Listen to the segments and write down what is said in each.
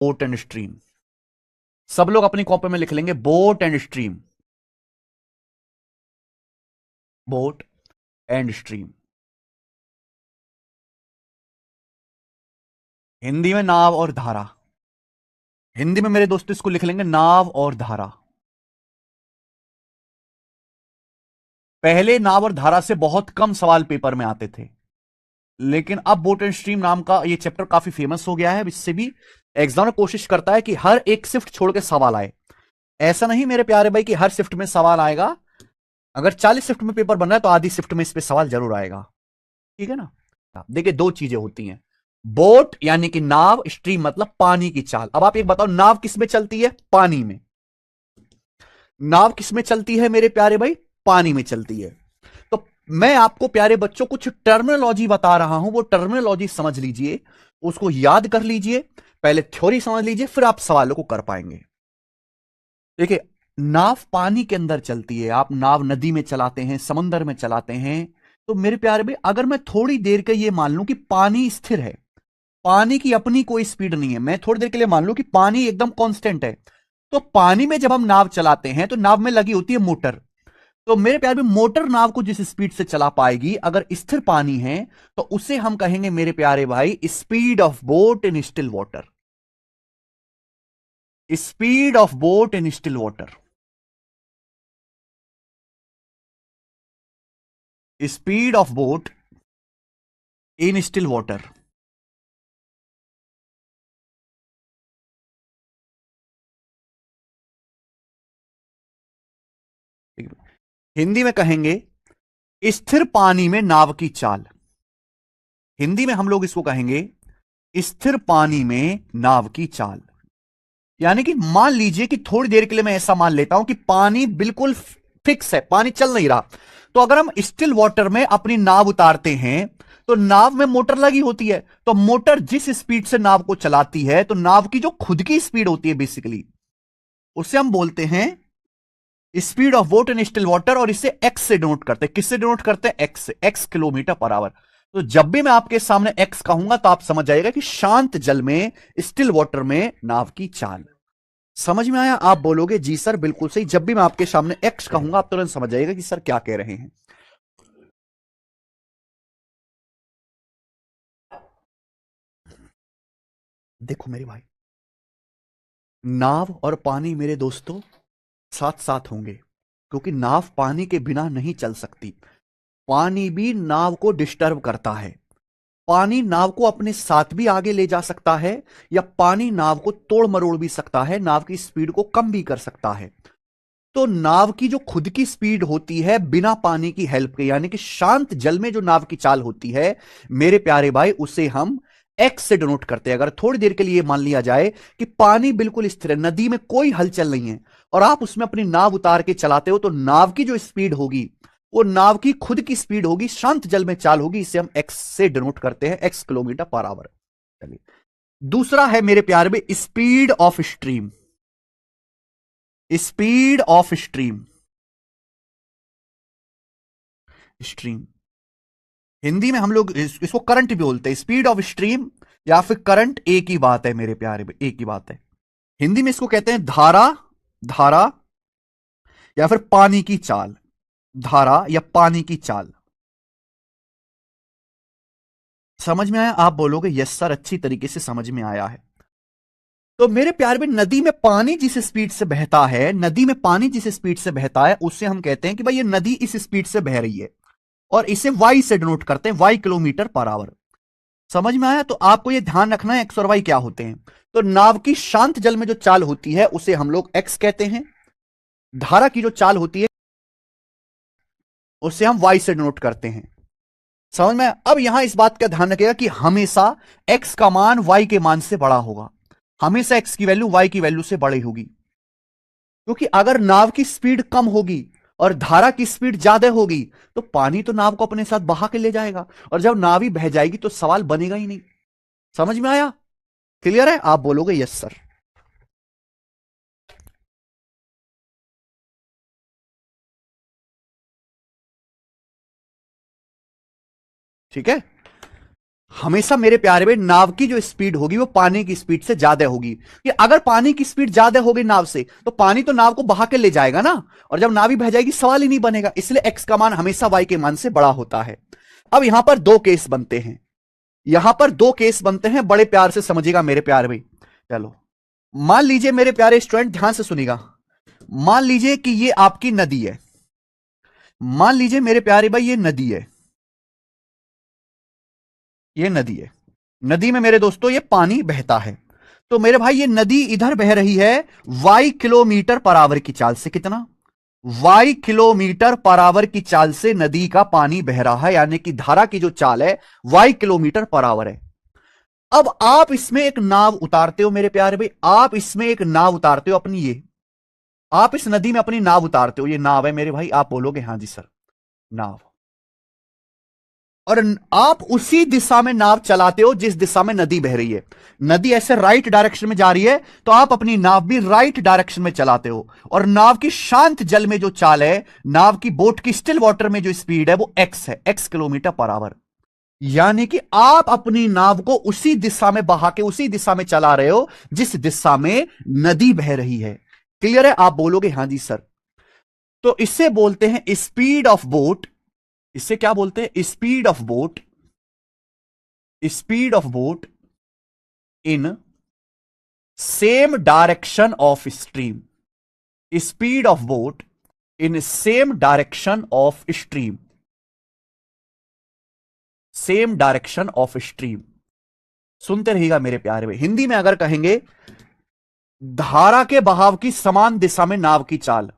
Boat and stream. सब लोग अपनी कॉपी में लिख लेंगे boat and stream, boat and stream. Hindi में नाव और धारा। हिंदी में मेरे दोस्तों इसको लिख लेंगे नाव और धारा। पहले नाव और धारा से बहुत कम सवाल पेपर में आते थे, लेकिन अब बोट एंड स्ट्रीम नाम का ये चैप्टर काफी फेमस हो गया है। इससे भी एग्जाम में कोशिश करता है कि हर एक शिफ्ट छोड़ के सवाल आए। ऐसा नहीं मेरे प्यारे भाई कि हर शिफ्ट में सवाल आएगा। अगर 40 शिफ्ट में पेपर बन रहा है तो आधी शिफ्ट में इस पे सवाल जरूर आएगा। ठीक है ना। देखिए दो चीजें होती हैं, बोट यानी कि नाव, स्ट्रीम मतलब पानी की चाल। अब आप एक बताओ, नाव किस में चलती है? पानी में। नाव किस में चलती है मेरे प्यारे भाई? पानी में चलती है। तो मैं आपको प्यारे बच्चों कुछ टर्मिनोलॉजी बता रहा हूं, वो टर्मिनोलॉजी समझ लीजिए, उसको याद कर लीजिए, पहले थ्योरी समझ लीजिए, फिर आप सवालों को कर पाएंगे। देखिए, नाव पानी के अंदर चलती है। आप नाव नदी में चलाते हैं, समुद्र में चलाते हैं। तो मेरे प्यारे भाई, अगर मैं थोड़ी देर के ये मान लूं कि पानी स्थिर है, पानी की अपनी कोई स्पीड नहीं है, मैं थोड़ी देर के लिए मान लूं कि पानी एकदम कांस्टेंट है, तो पानी में जब हम नाव चलाते हैं तो नाव में लगी होती है मोटर। तो मेरे प्यार में मोटर नाव को जिस स्पीड से चला पाएगी, अगर स्थिर पानी है, तो उसे हम कहेंगे मेरे प्यारे भाई speed of boat in still water. Speed of boat in still water. Speed of boat in still water. Hindi में कहेंगे स्थिर पानी में नाव की चाल। हिंदी में हम लोग इसको कहेंगे स्थिर पानी में नाव की चाल। यानी कि मान लीजिए कि थोड़ी देर के लिए मैं ऐसा मान लेता हूं कि पानी बिल्कुल फिक्स है, पानी चल नहीं रहा। तो अगर हम स्टिल वाटर में अपनी नाव उतारते हैं, तो नाव में मोटर लगी होती है, तो मोटर जिस स्पीड से नाव को चलाती है, तो नाव की जो खुद की स्पीड होती है बेसिकली, उसे हम बोलते हैं speed of boat in still water. और इसे एक्स से डिनोट करते हैं। किससे डिनोट करते हैं? एक्स से। X kilometre per our. तो जब भी मैं आपके सामने एक्स कहूंगा तो आप समझ जाइएगा कि शांत जल में, स्टिल वाटर में नाव की चाल। समझ में आया? आप बोलोगे जी सर बिल्कुल सही। जब भी मैं आपके सामने एक्स कहूंगा आप तुरंत समझ जाइएगा कि सर क्या कह रहे हैं। देखो मेरे भाई, नाव और पानी मेरे दोस्तों साथ साथ होंगे, क्योंकि नाव पानी के बिना नहीं चल सकती। पानी भी नाव को डिस्टर्ब करता है। पानी नाव को अपने साथ भी आगे ले जा सकता है, या पानी नाव को तोड़ मरोड़ भी सकता है, नाव की स्पीड को कम भी कर सकता है। तो नाव की जो खुद की स्पीड होती है बिना पानी की हेल्प के, यानी कि शांत जल में जो नाव की चाल होती है मेरे प्यारे भाई, उसे हम एक्स से डिनोट करते हैं। अगर थोड़ी देर के लिए मान लिया जाए कि पानी बिल्कुल स्थिर है, नदी में कोई हलचल नहीं है, और आप उसमें अपनी नाव उतार के चलाते हो, तो नाव की जो स्पीड होगी वो नाव की खुद की स्पीड होगी, शांत जल में चाल होगी। इसे हम एक्स से डिनोट करते हैं, एक्स किलोमीटर पर आवर। चलिए, दूसरा है मेरे प्यारे में speed of stream. Speed of stream. Stream Hindi में हम लोग इसको करंट भी बोलते हैं। स्पीड ऑफ स्ट्रीम या फिर करंट एक ही बात है मेरे प्यारे, एक ही बात है। हिंदी में इसको कहते हैं धारा, धारा या फिर पानी की चाल। धारा या पानी की चाल। समझ में आया? आप बोलोगे यस सर, अच्छी तरीके से समझ में आया है। तो मेरे प्यार में नदी में पानी जिस स्पीड से बहता है, नदी में पानी जिस स्पीड से बहता है, उससे हम कहते हैं कि भाई ये नदी इस स्पीड से बह रही है, और इसे वाई से डिनोट करते हैं, वाई किलोमीटर पर आवर। समझ में आया? तो आपको यह ध्यान रखना है एक्स और वाई क्या होते हैं। तो नाव की शांत जल में जो चाल होती है उसे हम लोग एक्स कहते हैं। धारा की जो चाल होती है उसे हम वाई से डिनोट करते हैं। समझ में? अब यहां इस बात का ध्यान रखिएगा कि हमेशा एक्स का मान वाई के मान से बड़ा होगा। हमेशा एक्स की वैल्यू वाई की वैल्यू से बड़ी होगी, क्योंकि अगर नाव की स्पीड कम होगी और धारा की स्पीड ज्यादा होगी, तो पानी तो नाव को अपने साथ बहा के ले जाएगा, और जब नाव ही बह जाएगी तो सवाल बनेगा ही नहीं। समझ में आया? क्लियर है? आप बोलोगे यस सर। ठीक है। हमेशा मेरे प्यारे भाई नाव की जो स्पीड होगी वो पानी की स्पीड से ज्यादा होगी, कि अगर पानी की स्पीड ज्यादा होगी नाव से तो पानी तो नाव को बहा के ले जाएगा ना, और जब नाव ही बह जाएगी सवाल ही नहीं बनेगा, इसलिए एक्स का मान हमेशा वाई के मान से बड़ा होता है। अब यहां पर दो केस बनते हैं, यहां पर दो केस बनते हैं, बड़े प्यार से समझिएगा मेरे प्यारे भाई। चलो मान लीजिए मेरे प्यारे स्टूडेंट, ध्यान से सुनिएगा, मान लीजिए कि ये आपकी नदी है, मान लीजिए मेरे प्यारे भाई ये नदी है, ये नदी है, नदी में मेरे दोस्तों ये पानी बहता है, तो मेरे भाई ये नदी इधर बह रही है वाई किलोमीटर पर आवर की चाल से, कितना, वाई किलोमीटर पर आवर की चाल से नदी का पानी बह रहा है, यानी कि धारा की जो चाल है वाई किलोमीटर पर आवर है। अब आप इसमें एक नाव उतारते हो मेरे प्यारे भाई, आप इसमें एक नाव उतारते हो अपनी, ये आप इस नदी में अपनी नाव उतारते हो, ये नाव है मेरे भाई, आप बोलोगे हां जी सर नाव, और आप उसी दिशा में नाव चलाते हो जिस दिशा में नदी बह रही है, नदी ऐसे राइट डायरेक्शन में जा रही है तो आप अपनी नाव भी राइट डायरेक्शन में चलाते हो, और नाव की शांत जल में जो चाल है, नाव की बोट की स्टिल वाटर में जो स्पीड है वो एक्स है, एक्स किलोमीटर पर आवर, यानी कि आप अपनी नाव को उसी दिशा में बहा के उसी दिशा में चला रहे हो जिस दिशा में नदी बह रही है। क्लियर है, आप बोलोगे हां जी सर। तो इससे बोलते हैं स्पीड ऑफ बोट, इससे क्या बोलते हैं, speed of boat, speed of boat in same direction of stream, speed of boat in same direction of stream, same direction of stream. सुनते रहिएगा मेरे प्यारे में, हिंदी में अगर कहेंगे धारा के बहाव की समान दिशा में नाव की चाल,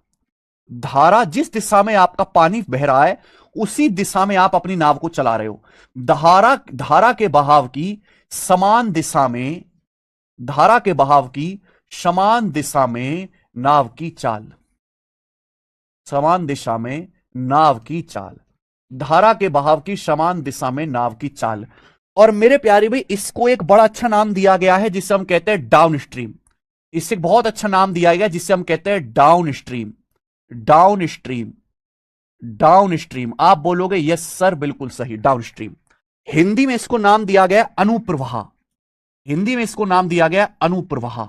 धारा जिस दिशा में आपका पानी बह रहा है उसी दिशा में आप अपनी नाव को चला रहे हो, धारा के बहाव की समान दिशा में, धारा के बहाव की समान दिशा में नाव की चाल, समान दिशा में नाव की चाल, धारा के बहाव की समान दिशा में नाव की चाल। और मेरे प्यारे भाई इसको एक बड़ा अच्छा नाम दिया गया है जिसे हम कहते हैं डाउन स्ट्रीम, इससे बहुत अच्छा नाम दिया गया जिसे हम कहते हैं down stream, down stream, down stream. आप बोलोगे यस सर बिल्कुल सही, डाउन स्ट्रीम। हिंदी में इसको नाम दिया गया अनुप्रवाह, हिंदी में इसको नाम दिया गया अनुप्रवाह।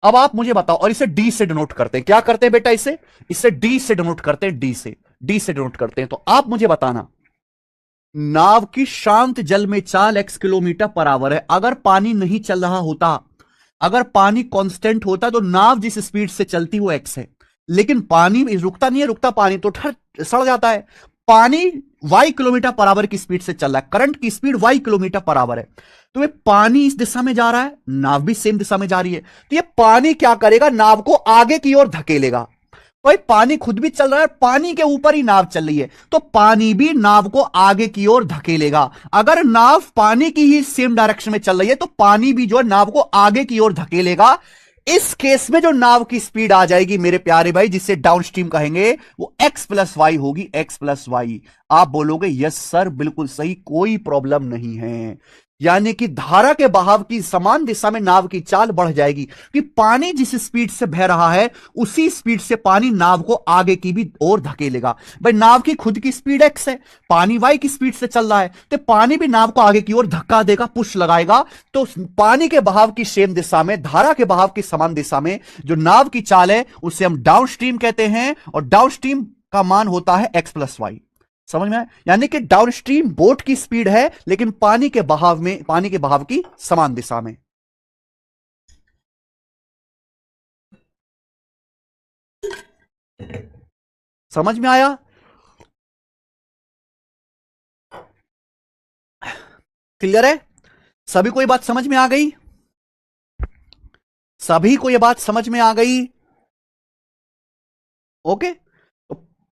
अब आप मुझे बताओ, और इसे डी से डिनोट करते हैं, क्या करते हैं बेटा, इसे डी से डिनोट करते हैं, डी से डिनोट करते हैं। तो आप मुझे बताना, नाव की शांत जल में चाल x किलोमीटर पर आवर है, अगर पानी नहीं चल रहा होता, अगर पानी कांस्टेंट होता तो नाव जिस स्पीड से चलती वो x है, लेकिन पानी रुकता नहीं है, रुकता पानी तो सड़ जाता है। पानी y किलोमीटर पर आवर की स्पीड से चल रहा है, करंट की speed y kilometre per our है, तो ये पानी इस दिशा में जा रहा है, नाव भी सेम दिशा में जा रही है, तो ये पानी क्या करेगा, नाव को आगे की ओर धकेलेगा। भाई पानी खुद भी चल रहा है, पानी के ऊपर ही नाव चल रही है, तो पानी भी नाव को आगे की ओर धकेलेगा। अगर नाव पानी की ही सेम डायरेक्शन में चल रही है तो पानी भी जो है नाव को आगे की ओर धकेलेगा। इस केस में जो नाव की स्पीड आ जाएगी मेरे प्यारे भाई, जिसे डाउन स्ट्रीम कहेंगे, वो x प्लस वाई होगी, x प्लस वाई। आप बोलोगे यस सर बिल्कुल सही, कोई प्रॉब्लम नहीं है। यानी कि धारा के बहाव की समान दिशा में नाव की चाल बढ़ जाएगी, कि पानी जिस स्पीड से बह रहा है उसी स्पीड से पानी नाव को आगे की भी ओर धकेलेगा। भाई नाव की खुद की स्पीड x है, पानी y की स्पीड से चल रहा है, तो पानी भी नाव को आगे की ओर धक्का देगा, पुश लगाएगा। तो पानी के बहाव की सेम दिशा में, धारा के बहाव की समान दिशा में जो नाव की चाल है उसे हम डाउन स्ट्रीम कहते हैं, और डाउन स्ट्रीम का मान होता है x प्लस वाई। समझ में आया? यानी कि डाउनस्ट्रीम बोट की स्पीड है लेकिन पानी के बहाव में, पानी के बहाव की समान दिशा में। समझ में आया? क्लियर है? सभी को ये बात समझ में आ गई? सभी को ये बात समझ में आ गई? ओके।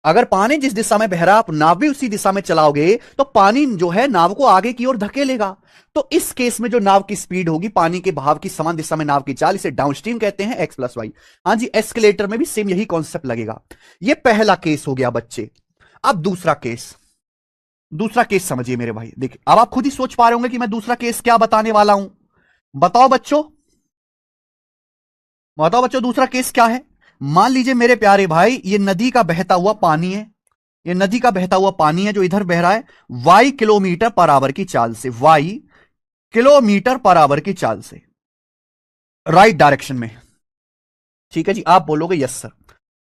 अगर पानी जिस दिशा में बह रहा है आप नाव भी उसी दिशा में चलाओगे तो पानी जो है नाव को आगे की ओर धकेलेगा। तो इस केस में जो नाव की स्पीड होगी, पानी के बहाव की समान दिशा में नाव की चाल, इसे डाउनस्ट्रीम कहते हैं, एक्स प्लस वाई। हाँ जी, एस्केलेटर में भी सेम यही कॉन्सेप्ट लगेगा। ये पहला केस हो गया बच्चे। अब दूसरा केस, दूसरा केस समझिए मेरे भाई। देखिए अब आप खुद ही सोच पा रहे होंगे कि मैं दूसरा केस क्या बताने वाला हूं। बताओ बच्चों, बताओ बच्चों दूसरा केस क्या है। मान लीजिए मेरे प्यारे भाई ये नदी का बहता हुआ पानी है, ये नदी का बहता हुआ पानी है जो इधर बह रहा है y किलोमीटर पर आवर की चाल से, y किलोमीटर पर आवर की चाल से राइट डायरेक्शन में। ठीक है जी, आप बोलोगे यस सर।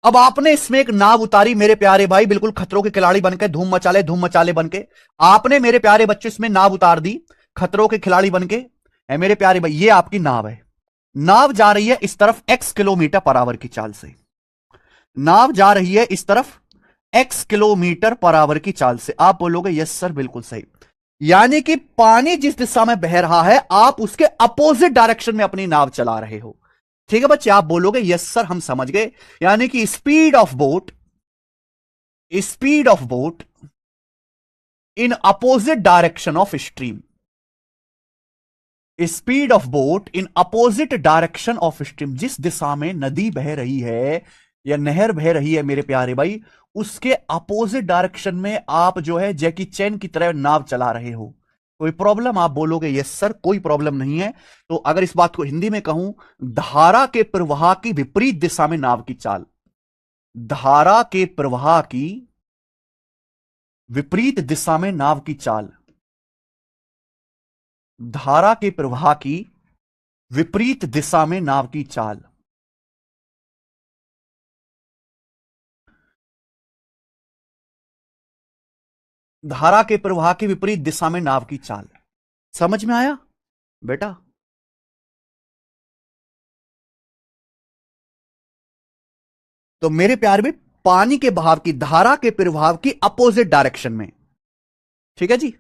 अब आपने इसमें एक नाव उतारी मेरे प्यारे भाई, बिल्कुल खतरों के खिलाड़ी बनके, धूम मचाले बनके आपने मेरे प्यारे बच्चे इसमें नाव उतार दी, खतरों के खिलाड़ी बनके। मेरे प्यारे भाई ये आपकी नाव है, नाव जा रही है इस तरफ x किलोमीटर पर आवर की चाल से, नाव जा रही है इस तरफ x किलोमीटर पर आवर की चाल से। आप बोलोगे यस सर बिल्कुल सही, यानी कि पानी जिस दिशा में बह रहा है आप उसके अपोजिट डायरेक्शन में अपनी नाव चला रहे हो। ठीक है बच्चे, आप बोलोगे यस सर हम समझ गए, यानी कि speed of boat in opposite direction of stream, speed of boat in opposite direction of stream, जिस दिशा में नदी बह रही है या नहर बह रही है मेरे प्यारे भाई, उसके अपोजिट डायरेक्शन में आप जो है जैकी चैन की तरह नाव चला रहे हो। कोई प्रॉब्लम? आप बोलोगे यस सर कोई प्रॉब्लम नहीं है। तो अगर इस बात को हिंदी में कहूं, धारा के प्रवाह की विपरीत दिशा में नाव की चाल, धारा के प्रवाह की विपरीत दिशा में नाव की चाल, धारा के प्रवाह की विपरीत दिशा में नाव की चाल। धारा के प्रवाह की विपरीत दिशा में नाव की चाल, समझ में आया बेटा? तो मेरे प्यार में पानी के बहाव की, धारा के प्रवाह की अपोजिट डायरेक्शन में, ठीक है जी,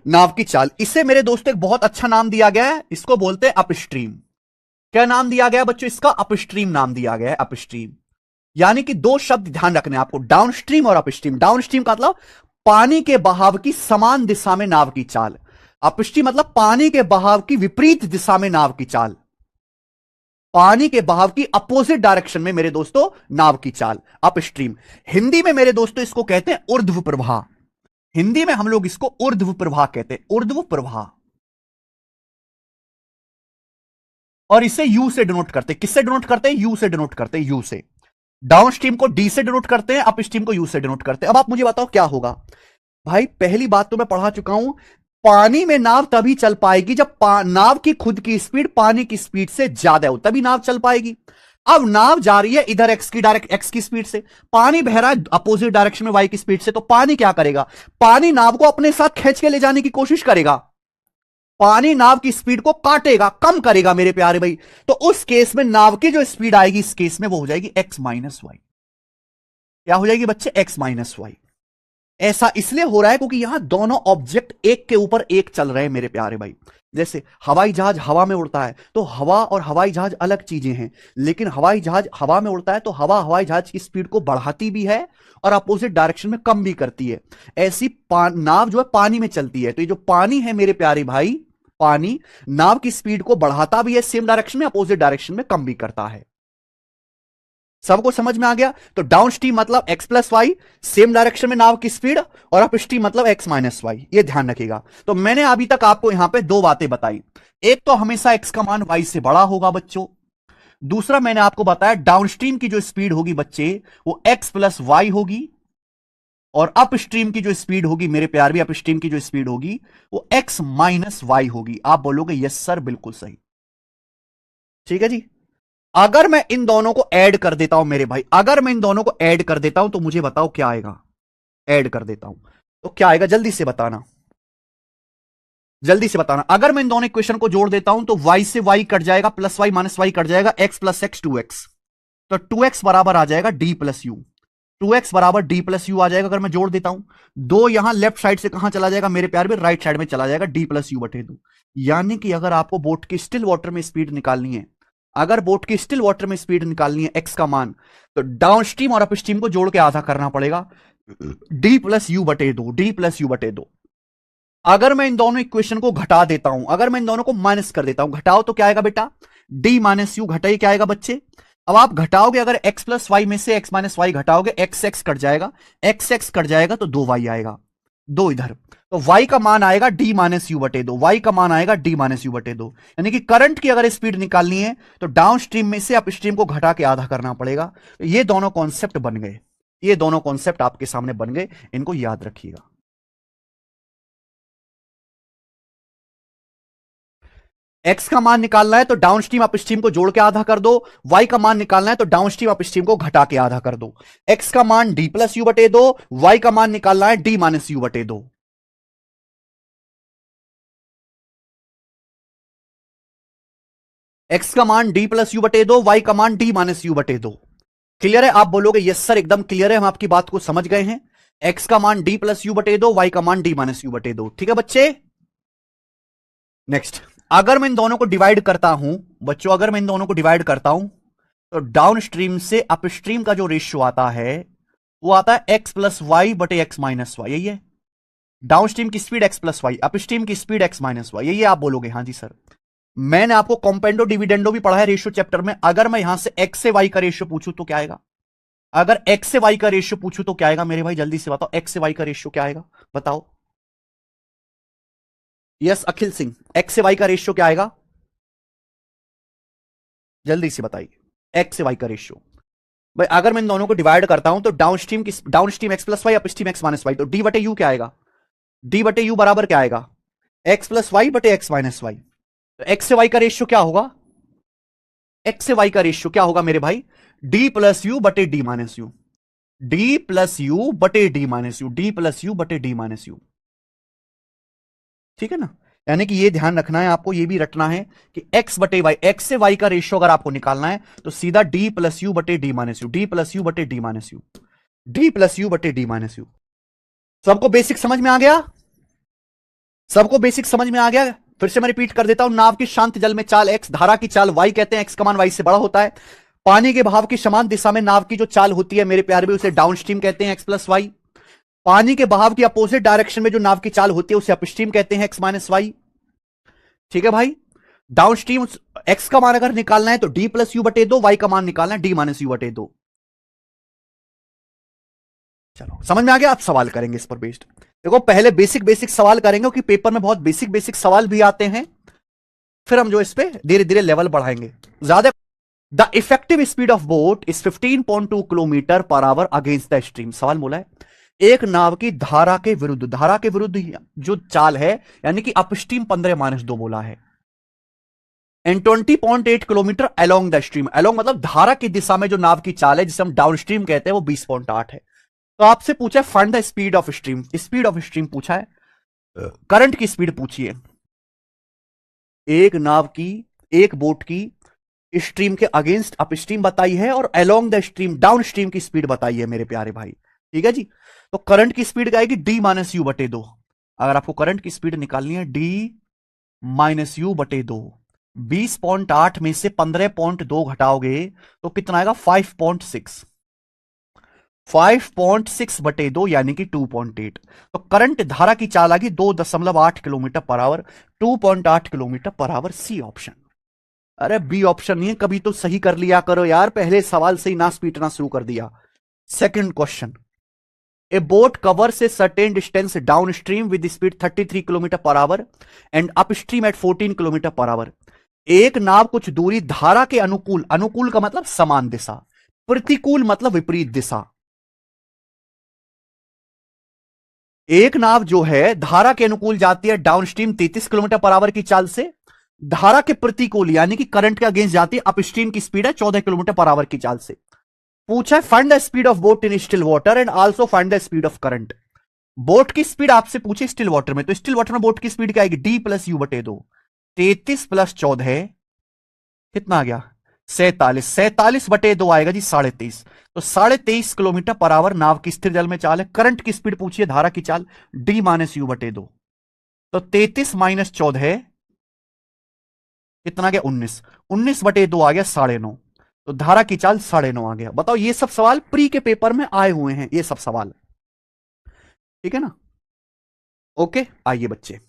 नाव की चाल। इसे मेरे दोस्तों एक बहुत अच्छा नाम दिया गया है, इसको बोलते हैं अपस्ट्रीम। क्या नाम दिया गया बच्चों इसका? अपस्ट्रीम नाम दिया गया है, अपस्ट्रीम। यानी कि दो शब्द ध्यान रखने आपको, डाउनस्ट्रीम और अपस्ट्रीम। डाउनस्ट्रीम का मतलब पानी के बहाव की समान दिशा में नाव की चाल, अपस्ट्रीम मतलब पानी के बहाव की विपरीत दिशा में नाव की चाल, पानी के बहाव की अपोजिट डायरेक्शन में मेरे दोस्तों नाव की चाल, अपस्ट्रीम। हिंदी में मेरे दोस्तों इसको कहते हैं ऊर्ध्व प्रवाह, हिंदी में हम लोग इसको ऊर्ध्व प्रवाह कहते हैं, ऊर्ध्व प्रवाह। और इसे यू से डिनोट करते हैं, किससे डिनोट करते हैं? यू से डिनोट करते हैं, यू से। डाउन स्ट्रीम को डी से डिनोट करते हैं, अप स्ट्रीम को यू से डिनोट करते हैं। अब आप मुझे बताओ क्या होगा भाई? पहली बात तो मैं पढ़ा चुका हूं, पानी में नाव तभी चल पाएगी जब नाव की खुद की स्पीड पानी की स्पीड से ज्यादा हो, तभी नाव चल पाएगी। अब नाव जा रही है इधर एक्स की स्पीड से, पानी बह रहा है अपोजिट डायरेक्शन में वाई की स्पीड से, तो पानी क्या करेगा? पानी नाव को अपने साथ खींच के ले जाने की कोशिश करेगा, पानी नाव की स्पीड को काटेगा, कम करेगा मेरे प्यारे भाई। तो उस केस में नाव की जो स्पीड आएगी इस केस में वो हो जाएगी एक्स माइनस वाई। क्या हो जाएगी बच्चे? X minus y. ऐसा इसलिए हो रहा है क्योंकि यहां दोनों ऑब्जेक्ट एक के ऊपर एक चल रहे हैं मेरे प्यारे भाई। जैसे हवाई जहाज हवा में उड़ता है तो हवा और हवाई जहाज अलग चीजें हैं, लेकिन हवाई जहाज हवा में उड़ता है तो हवा हवाई जहाज की स्पीड को बढ़ाती भी है और अपोजिट डायरेक्शन में कम भी करती है। ऐसी नाव जो है पानी में चलती है, तो ये जो पानी है मेरे प्यारे भाई, पानी नाव की स्पीड को बढ़ाता भी है सेम डायरेक्शन में, अपोजिट डायरेक्शन में कम भी करता है। सबको समझ में आ गया? तो डाउन स्ट्रीम मतलब x plus y, same direction में नाव की स्पीड, और अप स्ट्रीम मतलब एक्स माइनस वाई, ये ध्यान रखिएगा। तो मैंने अभी तक आपको यहां पे दो बातें बताई, एक तो हमेशा एक्स का मान वाई से बड़ा होगा बच्चों, दूसरा मैंने आपको बताया डाउन स्ट्रीम की जो स्पीड होगी बच्चे वो एक्स प्लस वाई होगी, और अप स्ट्रीम की जो स्पीड होगी मेरे प्यार भी, अप स्ट्रीम की जो स्पीड होगी वो एक्स माइनस वाई होगी। आप बोलोगे यस सर बिल्कुल सही, ठीक है जी। अगर मैं इन दोनों को ऐड कर देता हूं मेरे भाई, अगर मैं इन दोनों को ऐड कर देता हूं तो मुझे बताओ क्या आएगा? ऐड कर देता हूं तो क्या आएगा? जल्दी से बताना, जल्दी से बताना। अगर मैं इन दोनों इक्वेशन को जोड़ देता हूं तो y से y कट जाएगा, plus y minus y cut जाएगा, x प्लस एक्स 2x, तो 2x बराबर आ जाएगा d प्लस यू, 2x बराबर d प्लस यू आ जाएगा। अगर मैं जोड़ देता हूं, दो यहां लेफ्ट साइड से कहां चला जाएगा मेरे प्यार में? राइट साइड में चला जाएगा, d प्लस यू बटे 2। यानी कि अगर आपको बोट की स्टिल वाटर में स्पीड निकालनी है, अगर बोट की स्टिल वाटर में स्पीड निकालनी है एक्स का मान, तो डाउन स्ट्रीम और अप स्ट्रीम को जोड़ के आधा करना पड़ेगा, डी प्लस यू बटे 2, डी प्लस यू बटे 2। अगर मैं इन दोनों इक्वेशन को घटा देता हूं, अगर मैं इन दोनों को माइनस कर देता हूं, घटाओ तो क्या आएगा बेटा? डी माइनस यू, घटाइए क्या आएगा बच्चे? अब आप घटाओगे, अगर एक्स प्लस वाई में से एक्स माइनस वाई घटाओगे, एक्स एक्स कट जाएगा, एक्स एक्स कट जाएगा तो 2y आएगा, दो इधर, तो y का मान आएगा d माइनस यू बटे 2, y का मान आएगा d माइनस यू बटे 2। यानी कि करंट की अगर स्पीड निकालनी है तो डाउन स्ट्रीम में से अप स्ट्रीम को घटा के आधा करना पड़ेगा। तो ये दोनों कॉन्सेप्ट बन गए, ये दोनों कॉन्सेप्ट आपके सामने बन गए, इनको याद रखिएगा। एक्स का मान निकालना है तो डाउनस्ट्रीम अपस्ट्रीम को जोड़ के आधा कर दो, वाई का मान निकालना है तो डाउनस्ट्रीम अपस्ट्रीम को घटा के आधा कर दो। एक्स का मान डी प्लस यू बटे दो, वाई का मान निकालना है डी माइनस यू बटे दो। एक्स का मान डी प्लस यू बटे दो, वाई का मान डी माइनस यू बटे दो। क्लियर है? आप बोलोगे यस सर एकदम क्लियर है, हम आपकी बात को समझ गए हैं। एक्स का मान डी प्लस यू बटे दो, वाई का मान डी माइनस यू बटे दो। ठीक है बच्चे, नेक्स्ट। अगर मैं इन दोनों को डिवाइड करता हूं बच्चों, अगर मैं इन दोनों को डिवाइड करता हूं तो डाउन स्ट्रीम से अपस्ट्रीम का जो रेशियो आता है वो आता है एक्स प्लस वाई बटे एक्स माइनस वाई। यही है डाउन स्ट्रीम की speed x plus y, upstream की स्पीड एक्स माइनस वाई। यही आप बोलोगे हाँ जी सर। मैंने आपको कॉम्पेंडो डिविडेंडो भी पढ़ा है रेशियो चैप्टर में। अगर मैं यहां से एक्स से वाई का रेशियो पूछूं तो क्या आएगा? अगर एक्स से वाई का रेशियो पूछूं तो क्या आएगा मेरे भाई? जल्दी से बताओ, एक्स से वाई का रेशियो क्या आएगा? बताओ। यस अखिल सिंह, एक्स से वाई का रेशियो क्या आएगा? जल्दी से बताइए। एक्स से वाई का रेशियो भाई, अगर मैं इन दोनों को डिवाइड करता हूं तो downstream x plus y, upstream x minus y, तो डी बटे यू क्या आएगा? डी बटे यू बराबर क्या आएगा? एक्स प्लस वाई बटे एक्स माइनस वाई। तो एक्स से वाई का रेशियो क्या होगा? एक्स से वाई का रेशियो क्या होगा मेरे भाई? डी प्लस यू बटे D minus U, D plus U बटे D minus U, D plus U बटे डी माइनस यू। ठीक है ना? यानी कि ये ध्यान रखना है आपको, ये भी रटना है कि एक्स बटे वाई, एक्स से वाई का रेशियो अगर आपको निकालना है तो सीधा डी प्लस यू बटे D minus U, D plus U बटे D minus U, D plus U बटे डी माइनस यू। सबको बेसिक समझ में आ गया? सबको बेसिक समझ में आ गया? फिर से मैं रिपीट कर देता हूं। नाव की शांत जल में चाल एक्स, धारा की चाल वाई कहते हैं, एक्स का मान वाई से बड़ा होता है। पानी के बहाव की समान दिशा में नाव की जो चाल होती है मेरे प्यारे भी, उसे डाउनस्ट्रीम कहते हैं, एक्स प्लस वाई। पानी के बहाव की अपोजिट डायरेक्शन में जो नाव की चाल होती है उसे अपस्ट्रीम कहते हैं, एक्स माइनस वाई। ठीक है भाई? डाउनस्ट्रीम एक्स का मान अगर निकालना है तो डी प्लस यू बटे दो, वाई का मान निकालना है डी माइनस यू बटे दो। चलो समझ में आ गया? आप सवाल करेंगे इस पर बेस्ड। देखो पहले बेसिक बेसिक सवाल करेंगे क्योंकि पेपर में बहुत बेसिक बेसिक सवाल भी आते हैं, फिर हम जो इस पे धीरे धीरे लेवल बढ़ाएंगे ज्यादा। The effective speed of boat is 15.2 kilometre per our against the stream. सवाल बोला है एक नाव की धारा के विरुद्ध, धारा के विरुद्ध जो चाल है यानी कि अपस्ट्रीम 15-2 बोला है, and 20.8 kilometre along the stream. Along मतलब धारा की दिशा में जो नाव की चाल है जिसे हम डाउन स्ट्रीम कहते हैं वो 20.8 है। तो आपसे पूछा है find the speed of stream, speed of stream पूछा है, करंट की स्पीड पूछी है। एक नाव की, एक बोट की स्ट्रीम के अगेंस्ट अपस्ट्रीम बताई है और along the stream down stream की स्पीड बताई है मेरे प्यारे भाई। ठीक है जी? तो करंट की स्पीड क्या आएगी? डी माइनस यू बटे दो। अगर आपको करंट की स्पीड निकालनी है डी माइनस यू बटे दो, 20.8 में से 15.2 घटाओगे तो कितना आएगा? 5.6, 5.6 बटे 2 यानी कि 2.8। तो करंट धारा की चाल आ गई 2.8 kilometre per hour, 2.8 kilometre per hour. C option. अरे बी ऑप्शन नहीं है, कभी तो सही कर लिया करो यार, पहले सवाल से ही नाच पीटना शुरू कर दिया। Second question, a boat covers a certain distance down stream with speed 33 kilometre per hour and up stream at 14 kilometre per hour. एक नाव कुछ दूरी धारा के अनुकूल, अनुकूल का मतलब समान दिशा, प्रतिकूल मतलब विपरीत दिशा। एक नाव जो है धारा के अनुकूल जाती है down stream 33 kilometre per our की चाल से, धारा के प्रतिकूल यानी कि करंट के अगेंस्ट जाती है अपस्ट्रीम की स्पीड है 14 किलोमीटर पर आवर की चाल से। पूछा है find the speed of boat in still water and also find the speed of current. Boat की स्पीड आपसे पूछे स्टिल वाटर में, तो स्टिल वाटर में बोट की स्पीड क्या आएगी? डी प्लस यू बटे दो, 33 प्लस 14 कितना आ गया? 47, 47 बटे 2 आएगा जी 23.5। तो 23.5 किलोमीटर पर आवर नाव की स्थिर जल में चाल है। करंट की स्पीड पूछिए, धारा की चाल, डी माइनस यू बटे 2। तो 33 माइनस 14 कितना आ गया? 19, 19 बटे 2 आ गया 9.5। तो धारा की चाल 9.5 आ गया। बताओ ये सब सवाल प्री के पेपर में आए हुए हैं, ये सब सवाल। ठीक है ना? ओके आइए बच्चे,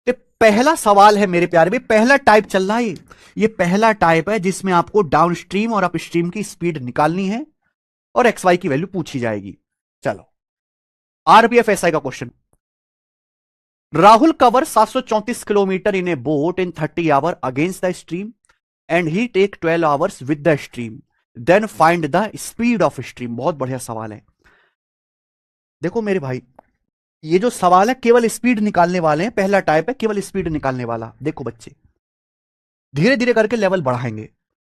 तो पहला सवाल है मेरे प्यारे भी, पहला टाइप चल रहा है ये पहला टाइप है जिसमें आपको डाउन स्ट्रीम और अपस्ट्रीम की स्पीड निकालनी है और एक्स वाई की वैल्यू पूछी जाएगी। चलो आरपीएफ एसआई का question. Rahul cover 734 kilometre in a boat in 30 hour against the stream and he take 12 hours with the stream. Then find the speed of stream. बहुत बढ़िया सवाल है। देखो मेरे भाई, ये जो सवाल है केवल स्पीड निकालने वाले हैं, पहला टाइप है केवल स्पीड निकालने वाला। देखो बच्चे, धीरे धीरे करके लेवल बढ़ाएंगे।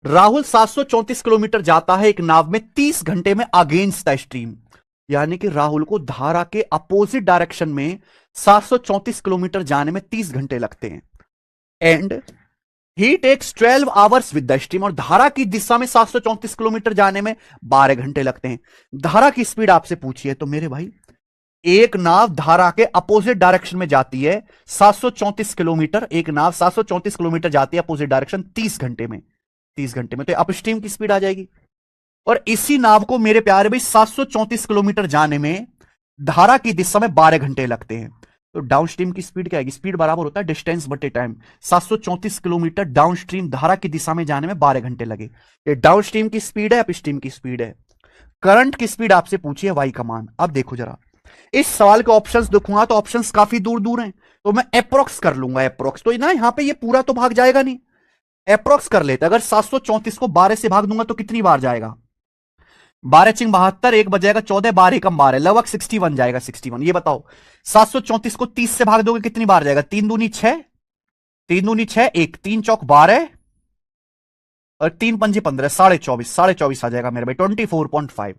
राहुल 734 किलोमीटर जाता है एक नाव में 30 घंटे में अगेंस्ट द स्ट्रीम। यानी कि राहुल को धारा के अपोजिट डायरेक्शन में 734 किलोमीटर जाने में 30 घंटे लगते हैं। And he takes 12 hours with the stream. और धारा की दिशा में 734 किलोमीटर जाने में 12 घंटे लगते हैं। धारा की स्पीड आपसे पूछी है, तो मेरे भाई एक नाव धारा के अपोजिट डायरेक्शन में जाती है 734 किलोमीटर। एक नाव 734 किलोमीटर जाती है अपोजिट डायरेक्शन 30 घंटे में। 30 घंटे में तो अपस्ट्रीम की स्पीड आ जाएगी। और इसी नाव को मेरे प्यारे भाई 734 किलोमीटर जाने में धारा की दिशा में 12 घंटे लगते हैं। तो डाउनस्ट्रीम की स्पीड क्या आएगी? स्पीड बराबर होता है डिस्टेंस बटे टाइम। 734 किलोमीटर डाउनस्ट्रीम धारा की दिशा में जाने में 12 घंटे लगे। ये डाउनस्ट्रीम की स्पीड है, अपस्ट्रीम की स्पीड है। करंट की स्पीड आपसे पूछी है वाई का मान। अब देखो जरा, इस सवाल के ऑप्शंस देखूंगा तो ऑप्शंस काफी दूर दूर हैं, तो मैं अप्रोक्स कर लूंगा। अप्रोक्स तो ना यहां पे ये पूरा तो भाग जाएगा नहीं, अप्रोक्स कर लेते। अगर 734 को 12 से भाग दूंगा तो कितनी बार जाएगा? 12 चिंग 72, एक बजाएगा 14, 12 कम 12, लगभग 61 जाएगा। 61। ये बताओ 734 को 30 से भाग दोगे कितनी बार जाएगा? 3 दूनी 6, 3 दूनी 6, 1 3 चौक 12 और 3 पंजे 15, 24.5, 24.5 आ जाएगा मेरे भाई। 24.5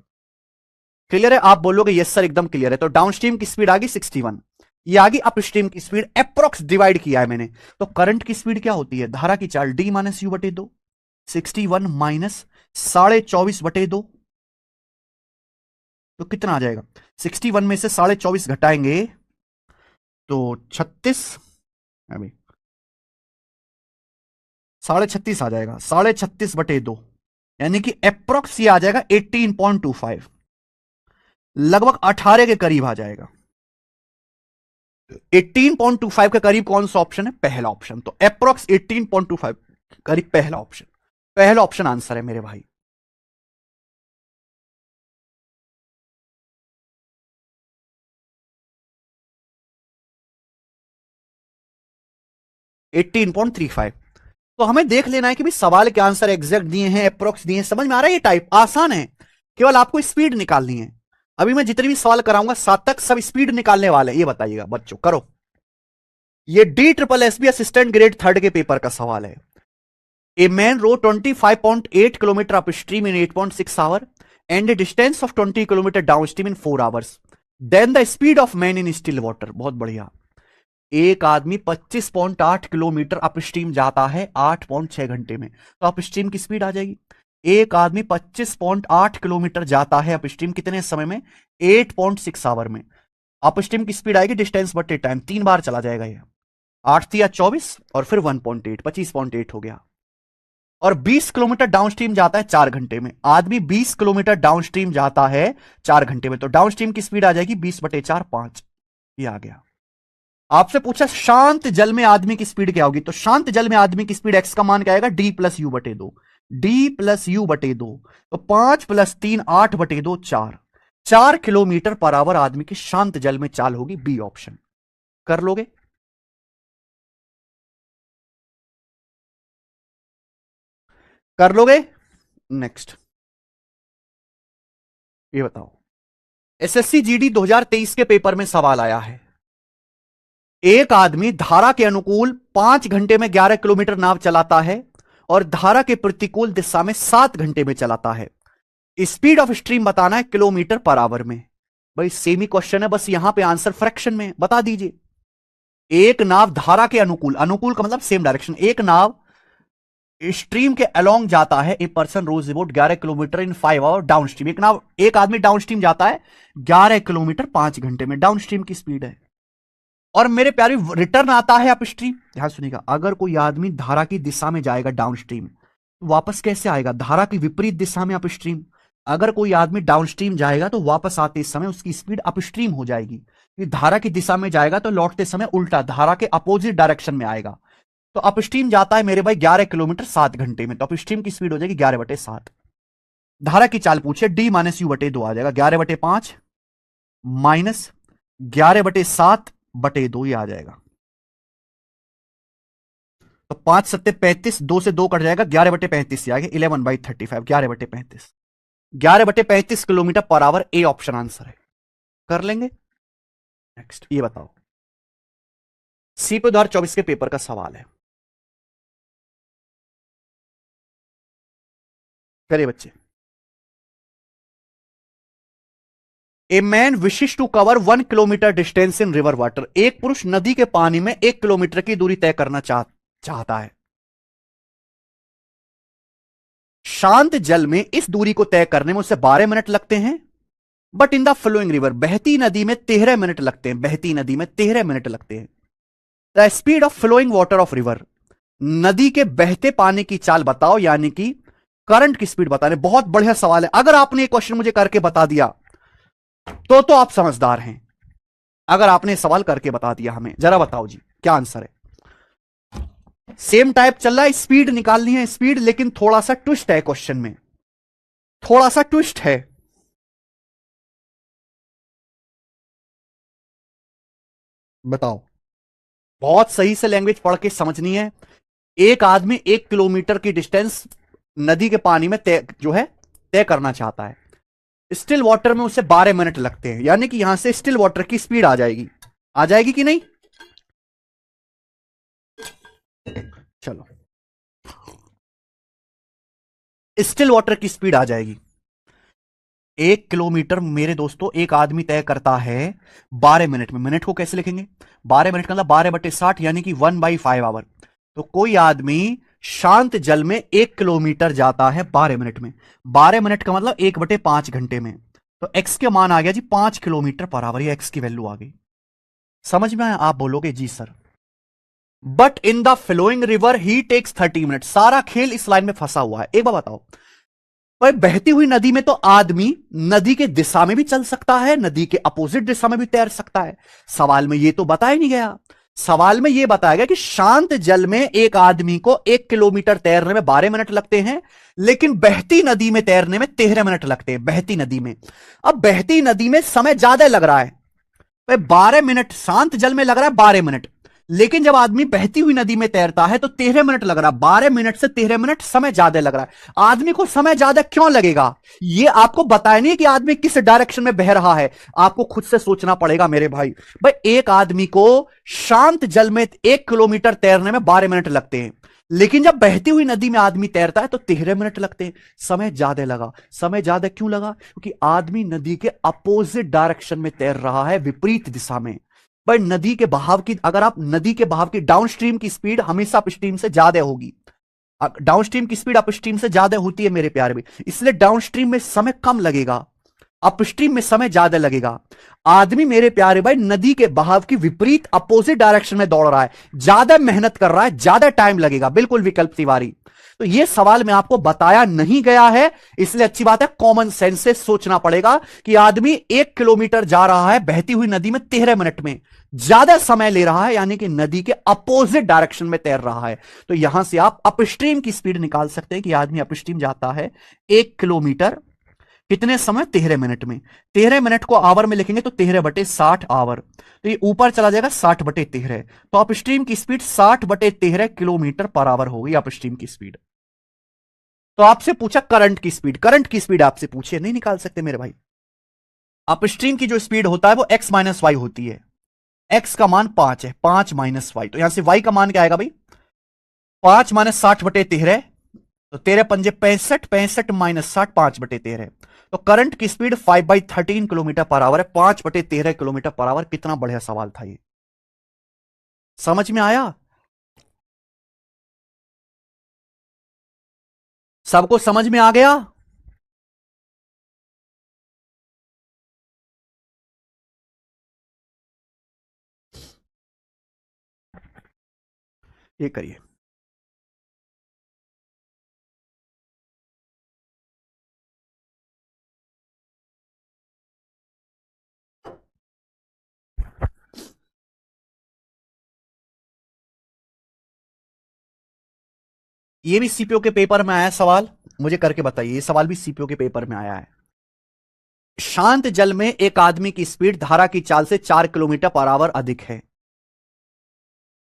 क्लियर है? आप बोलोगे यस सर एकदम क्लियर है। तो डाउनस्ट्रीम की स्पीड आ गई 61, ये आ गई अपस्ट्रीम की स्पीड। अप्रोक्स डिवाइड किया है मैंने। तो करंट की स्पीड क्या होती है? धारा की चाल डी माइनस यू बटे 2, 61 माइनस 24.5/2, तो कितना आ जाएगा? 61 में से 24.5 घटाएंगे तो 36, अभी 36.5 आ जाएगा। 36.5/2 यानी कि अप्रोक्स ये आ जाएगा 18.25, लगभग 18 के करीब आ जाएगा। 18.25 के करीब कौन सा ऑप्शन है? पहला ऑप्शन। तो अप्रोक्स 18.25 करीब पहला ऑप्शन। पहला ऑप्शन आंसर है मेरे भाई। Eighteen point three five. तो हमें देख लेना है कि भाई सवाल के आंसर एग्जैक्ट दिए हैं, अप्रोक्स दिए हैं। समझ में आ रहा है? ये टाइप आसान है, केवल आपको स्पीड निकालनी है। अभी मैं जितने भी सवाल कराऊंगा 7 तक सब स्पीड निकालने वाले हैं। ये बताइएगा बच्चों, करो। ये DSSB असिस्टेंट ग्रेड 3 के पेपर का सवाल है। A man row 25.8 kilometre up stream in 8.6 hour and a distance of 20 kilometre down stream in 4 hours, then the speed of man in still water. बहुत बढ़िया। एक आदमी 25.8 किलोमीटर अपस्ट्रीम जाता है 8.6 घंटे में, तो अपस्ट्रीम की स्पीड आ जाएगी। एक आदमी 25.8 किलोमीटर जाता है अपस्ट्रीम कितने समय में? 8.6 आवर में। अपस्ट्रीम की स्पीड आएगी डिस्टेंस बटे टाइम, 3 बार चला जाएगा ये। 8 या 24 और फिर 1.8, 25.8 हो गया। और 20 किलोमीटर डाउनस्ट्रीम जाता है 4 घंटे में। आदमी 20 किलोमीटर डाउनस्ट्रीम जाता है 4 घंटे में, तो डाउनस्ट्रीम की स्पीड आ जाएगी 20/4, 5। ये आ गया। आपसे पूछा शांत जल में आदमी की स्पीड क्या होगी? तो शांत जल में आदमी की स्पीड एक्स का मान क्या आएगा? D+U/2, D+U/2। तो 5 + 3 8/2, 4 किलोमीटर पर आवर आदमी की शांत जल में चाल होगी। B option. कर लोगे? कर लोगे? नेक्स्ट ये बताओ, SSC GD 2023 के पेपर में सवाल आया है। एक आदमी धारा के अनुकूल 5 घंटे में 11 किलोमीटर नाव चलाता है और धारा के प्रतिकूल दिशा में 7 घंटे में चलाता है। स्पीड ऑफ स्ट्रीम बताना है किलोमीटर पर आवर में। भाई सेमी क्वेश्चन है, बस यहां पे आंसर फ्रैक्शन में बता दीजिए। एक नाव धारा के अनुकूल, अनुकूल का मतलब सेम डायरेक्शन, एक नाव स्ट्रीम के अलोंग जाता है। A person rows about 11 kilometre in 5 hour down stream. एक आदमी डाउन स्ट्रीम जाता है 11 किलोमीटर 5 घंटे में, डाउन स्ट्रीम की स्पीड है। और मेरे प्यारे रिटर्न आता है अप स्ट्रीम। ध्यान सुनिएगा, अगर कोई आदमी धारा की दिशा में जाएगा डाउन स्ट्रीम, तो वापस कैसे आएगा? धारा की विपरीत दिशा में अप स्ट्रीम। अगर कोई आदमी डाउन स्ट्रीम जाएगा तो वापस आते समय उसकी स्पीड अप स्ट्रीम हो जाएगी। धारा की दिशा में जाएगा तो लौटते समय उल्टा धारा के अपोजिट डायरेक्शन में आएगा। तो अपस्ट्रीम जाता है मेरे भाई 11 किलोमीटर 7 घंटे में, तो अपस्ट्रीम की स्पीड हो जाएगी 11/7। धारा की चाल पूछे D-U/2 आ जाएगा। 11/5 माइनस 11/7/2 ये आ जाएगा। तो 5 7 35, 2 से 2 कट जाएगा, 11/35 आ गया, 11/35, 11/35, 11/35 kilometre per hour. A option answer है। कर लेंगे। नेक्स्ट ये बताओ, सीपी 2024 के पेपर का सवाल है, करिए बच्चे। A man wishes to cover 1 kilometre distance in river water. एक पुरुष नदी के पानी में 1 किलोमीटर की दूरी तय करना चाहता है। शांत जल में इस दूरी को तय करने में उसे 12 मिनट लगते हैं, but in the flowing river, बहती नदी में 13 मिनट लगते हैं, बहती नदी में 13 मिनट लगते हैं। The speed of flowing water of river, नदी के बहते पानी की चाल बताओ, यानी कि करंट की स्पीड बताने। बहुत बढ़िया सवाल है। अगर आपने ये क्वेश्चन मुझे करके बता दिया तो आप समझदार हैं। अगर आपने सवाल करके बता दिया हमें, जरा बताओ जी क्या आंसर है। सेम टाइप चल रहा है, स्पीड निकालनी है स्पीड, लेकिन थोड़ा सा ट्विस्ट है क्वेश्चन में, थोड़ा सा ट्विस्ट है। बताओ। बहुत सही से लैंग्वेज पढ़ के समझनी है। एक आदमी 1 किलोमीटर की डिस्टेंस नदी के पानी में तय जो है तय करना चाहता है। स्टिल वाटर में उसे 12 मिनट लगते हैं, यानी कि यहां से स्टिल वाटर की स्पीड आ जाएगी, आ जाएगी कि नहीं। चलो, स्टिल वाटर की स्पीड आ जाएगी। 1 किलोमीटर मेरे दोस्तों एक आदमी तय करता है 12 मिनट में। मिनट को कैसे लिखेंगे, 12 मिनट का मतलब 12/60, यानी कि 1/5 आवर। तो कोई आदमी शांत जल में 1 किलोमीटर जाता है 12 मिनट में। 12 मिनट का मतलब 1/5 घंटे में। तो एक्स के मान आ गया जी 5 किलोमीटर पर आवर, ये एक्स की वैल्यू आ गई। समझ में आया। आप बोलोगे जी sir, but in the flowing river he takes 30 minute. सारा खेल इस लाइन में फंसा हुआ है। एक बार बताओ, भाई बहती हुई नदी में तो आदमी नदी के दिशा में भी चल सकता है, नदी के अपोजिट दिशा में भी तैर सकता है। सवाल में यह तो बताया नहीं गया। सवाल में यह बताया गया कि शांत जल में एक आदमी को 1 किलोमीटर तैरने में 12 मिनट लगते हैं, लेकिन बहती नदी में तैरने में 13 मिनट लगते हैं, बहती नदी में। अब बहती नदी में समय ज्यादा लग रहा है, भाई 12 मिनट शांत जल में लग रहा है 12 मिनट, लेकिन जब आदमी बहती हुई नदी में तैरता है तो 13 मिनट लग रहा है। 12 मिनट से 13 मिनट समय ज्यादा लग रहा है। आदमी को समय ज्यादा क्यों लगेगा, यह आपको बताया नहीं कि आदमी किस डायरेक्शन में बह रहा है, आपको खुद से सोचना पड़ेगा मेरे भाई। भाई एक आदमी को शांत जल में 1 किलोमीटर तैरने में 12 मिनट लगते हैं, लेकिन जब बहती हुई नदी में आदमी तैरता है तो 13 मिनट लगते हैं। समय ज्यादा लगा। समय ज्यादा क्यों लगा, क्योंकि आदमी नदी के अपोजिट डायरेक्शन में तैर रहा है, विपरीत दिशा में। पर नदी के बहाव की, अगर आप नदी के बहाव की डाउनस्ट्रीम की स्पीड हमेशा अपस्ट्रीम से ज्यादा होगी। डाउनस्ट्रीम की स्पीड अपस्ट्रीम से ज्यादा होती है मेरे प्यारे में, इसलिए डाउनस्ट्रीम में समय कम लगेगा, अपस्ट्रीम में समय ज्यादा लगेगा। आदमी मेरे प्यारे भाई नदी के बहाव की विपरीत अपोजिट डायरेक्शन में दौड़ रहा है, ज्यादा मेहनत कर रहा है, ज्यादा टाइम लगेगा। बिल्कुल विकल्प तिवारी। तो यह सवाल में आपको बताया नहीं गया है, इसलिए अच्छी बात है कॉमन सेंस से सोचना पड़ेगा कि आदमी 1 किलोमीटर जा रहा है बहती हुई नदी में 13 मिनट में, ज्यादा समय ले रहा है, यानी कि नदी के अपोजिट डायरेक्शन में तैर रहा है। तो यहां से आप अपस्ट्रीम की स्पीड निकाल सकते हैं कि आदमी अपस्ट्रीम जाता है 1 किलोमीटर कितने समय, 13 मिनट में। 13 मिनट को आवर में लिखेंगे तो 13/60 आवर, तो ये ऊपर चला जाएगा 60/13। तो अपस्ट्रीम की स्पीड 60/13 किलोमीटर पर आवर होगी अपस्ट्रीम की स्पीड। तो आपसे पूछा करंट की स्पीड, करंट की स्पीड आपसे पूछे, नहीं निकाल सकते मेरे भाई। अपस्ट्रीम की जो स्पीड होता है वो x माइनस वाई होती है। x का मान 5 है, 5 माइनस वाई, तो यहां से y का मान क्या आएगा भाई, 5 माइनस 60/13, तो 13×5 = 65, 65 माइनस 60, 5/13। तो करंट की स्पीड 5/13 किलोमीटर पर आवर है, 5/13 किलोमीटर पर आवर। कितना बढ़िया सवाल था ये, समझ में आया। सबको समझ में आ गया। ये करिए। ये भी सीपीओ के पेपर में आया सवाल, मुझे करके बताइए। ये सवाल भी सीपीओ के पेपर में आया है। शांत जल में एक आदमी की स्पीड धारा की चाल से 4 किलोमीटर पर आवर अधिक है।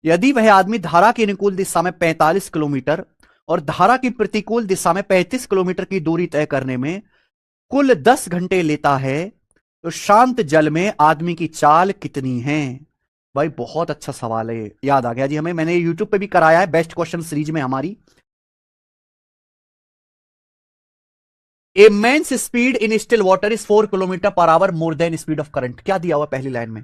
यदि वह आदमी धारा की अनुकूल दिशा में 45 किलोमीटर और धारा की प्रतिकूल दिशा में 35 किलोमीटर की दूरी तय करने में कुल 10 घंटे लेता है, तो शांत जल में आदमी की चाल कितनी है? भाई बहुत अच्छा सवाल है, याद आ गया जी हमें, मैंने यूट्यूब पे भी कराया है बेस्ट क्वेश्चन सीरीज में हमारी। A man's speed in still water is 4 kilometre per hour more than speed of current. क्या दिया हुआ पहली लाइन में?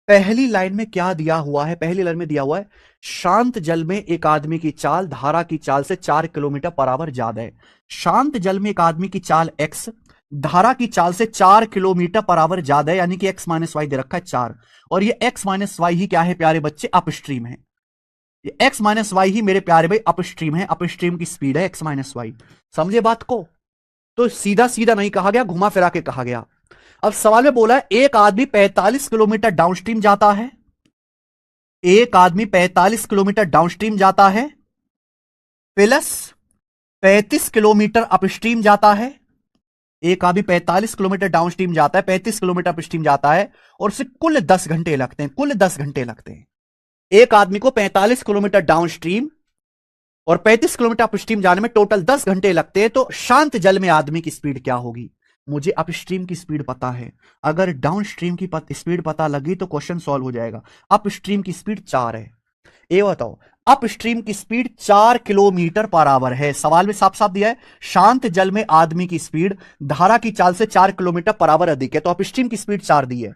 पहली लाइन में क्या दिया हुआ है? पहली लाइन में दिया हुआ है शांत जल में एक आदमी की चाल धारा की चाल से 4 किलोमीटर पर आवर ज्यादा है। शांत जल में एक आदमी की चाल x धारा की चाल से 4 किलोमीटर पर आवर ज्यादा है, यानी कि x माइनस वाई दे रखा है 4, और ये x माइनस वाई ही क्या है प्यारे बच्चे? अपस्ट्रीम है। ये x माइनस वाई ही मेरे प्यारे भाई अपस्ट्रीम है, अपस्ट्रीम की स्पीड है x माइनस वाई। समझे बात को? तो सीधा सीधा नहीं कहा गया, घुमा फिरा के कहा गया। अब सवाल में बोला है एक आदमी 45 किलोमीटर डाउनस्ट्रीम जाता है, एक आदमी 45 किलोमीटर डाउनस्ट्रीम जाता है प्लस 35 किलोमीटर अपस्ट्रीम जाता है। एक आदमी 45 किलोमीटर डाउनस्ट्रीम जाता है, 35 किलोमीटर अपस्ट्रीम जाता है, और उसे कुल 10 घंटे लगते हैं, कुल 10 घंटे लगते हैं। एक आदमी को 45 किलोमीटर डाउनस्ट्रीम और 35 किलोमीटर अपस्ट्रीम जाने में टोटल 10 घंटे लगते हैं, तो शांत जल में आदमी की स्पीड क्या होगी? मुझे अपस्ट्रीम की स्पीड पता है, अगर डाउनस्ट्रीम की स्पीड पता लगी तो क्वेश्चन सॉल्व हो जाएगा। अपस्ट्रीम की स्पीड 4 है, ये बताओ अपस्ट्रीम की स्पीड 4 किलोमीटर पर आवर है। सवाल में साफ साफ दिया है शांत जल में आदमी की स्पीड धारा की चाल से 4 किलोमीटर पर आवर अधिक है, तो अपस्ट्रीम की स्पीड 4 दी है।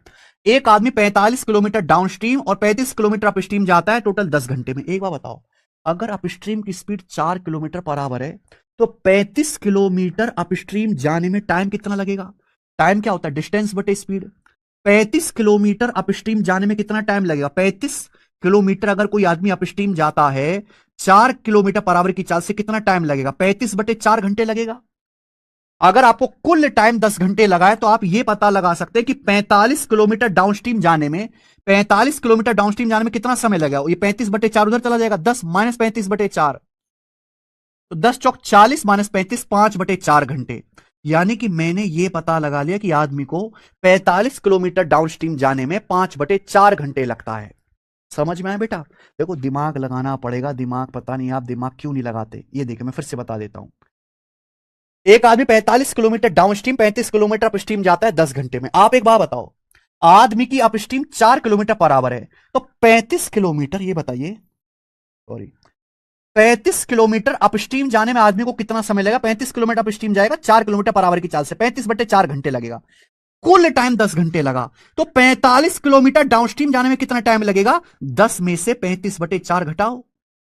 एक आदमी 45 किलोमीटर डाउनस्ट्रीम और 35 किलोमीटर अपस्ट्रीम जाता है टोटल 10 घंटे में। एक बार बताओ अगर अपस्ट्रीम की स्पीड 4 किलोमीटर पर आवर है तो 35 किलोमीटर अपस्ट्रीम जाने में टाइम कितना लगेगा? टाइम क्या होता है? डिस्टेंस बटे स्पीड। 35 किलोमीटर अपस्ट्रीम जाने में कितना टाइम लगेगा? 35 किलोमीटर अगर कोई आदमी अपस्ट्रीम जाता है 4 किलोमीटर पर आवर की चाल से कितना टाइम लगेगा? 35 बटे 4 घंटे लगेगा। अगर आपको कुल टाइम 10 घंटे लगा है तो आप यह पता लगा सकते हैं कि 45 किलोमीटर डाउनस्ट्रीम जाने में 45 किलोमीटर डाउनस्ट्रीम जाने में कितना समय लगेगा। ये 35 बटे 4 उधर चला जाएगा, 10 माइनस 35 बटे 4, तो 10 चौक 40 माइनस 35 5 बटे 4 घंटे। यानी कि मैंने यह पता लगा लिया कि आदमी को 45 किलोमीटर डाउनस्ट्रीम जाने में 5 बटे 4 घंटे लगता है। समझ में आया बेटा? देखो दिमाग लगाना पड़ेगा, दिमाग पता नहीं आप दिमाग क्यों नहीं लगाते, ये देखिए मैं फिर से बता देता हूं। एक आदमी 45 किलोमीटर डाउनस्ट्रीम 35 किलोमीटर अपस्ट्रीम जाता है 10 घंटे में। आप एक बात बताओ आदमी की अपस्ट्रीम 4 किलोमीटर पर आवर है, तो 35 किलोमीटर, ये बताइए सॉरी 35 किलोमीटर अपस्ट्रीम जाने में आदमी को कितना समय लगेगा? 35 किलोमीटर अपस्ट्रीम जाएगा 4 किलोमीटर पर आवर की चाल से, 35 बटे 4 घंटे लगेगा। कुल टाइम 10 घंटे लगा, तो 45 किलोमीटर डाउनस्ट्रीम जाने में कितना टाइम लगेगा? 10 में से 35 बटे 4 घटाओ,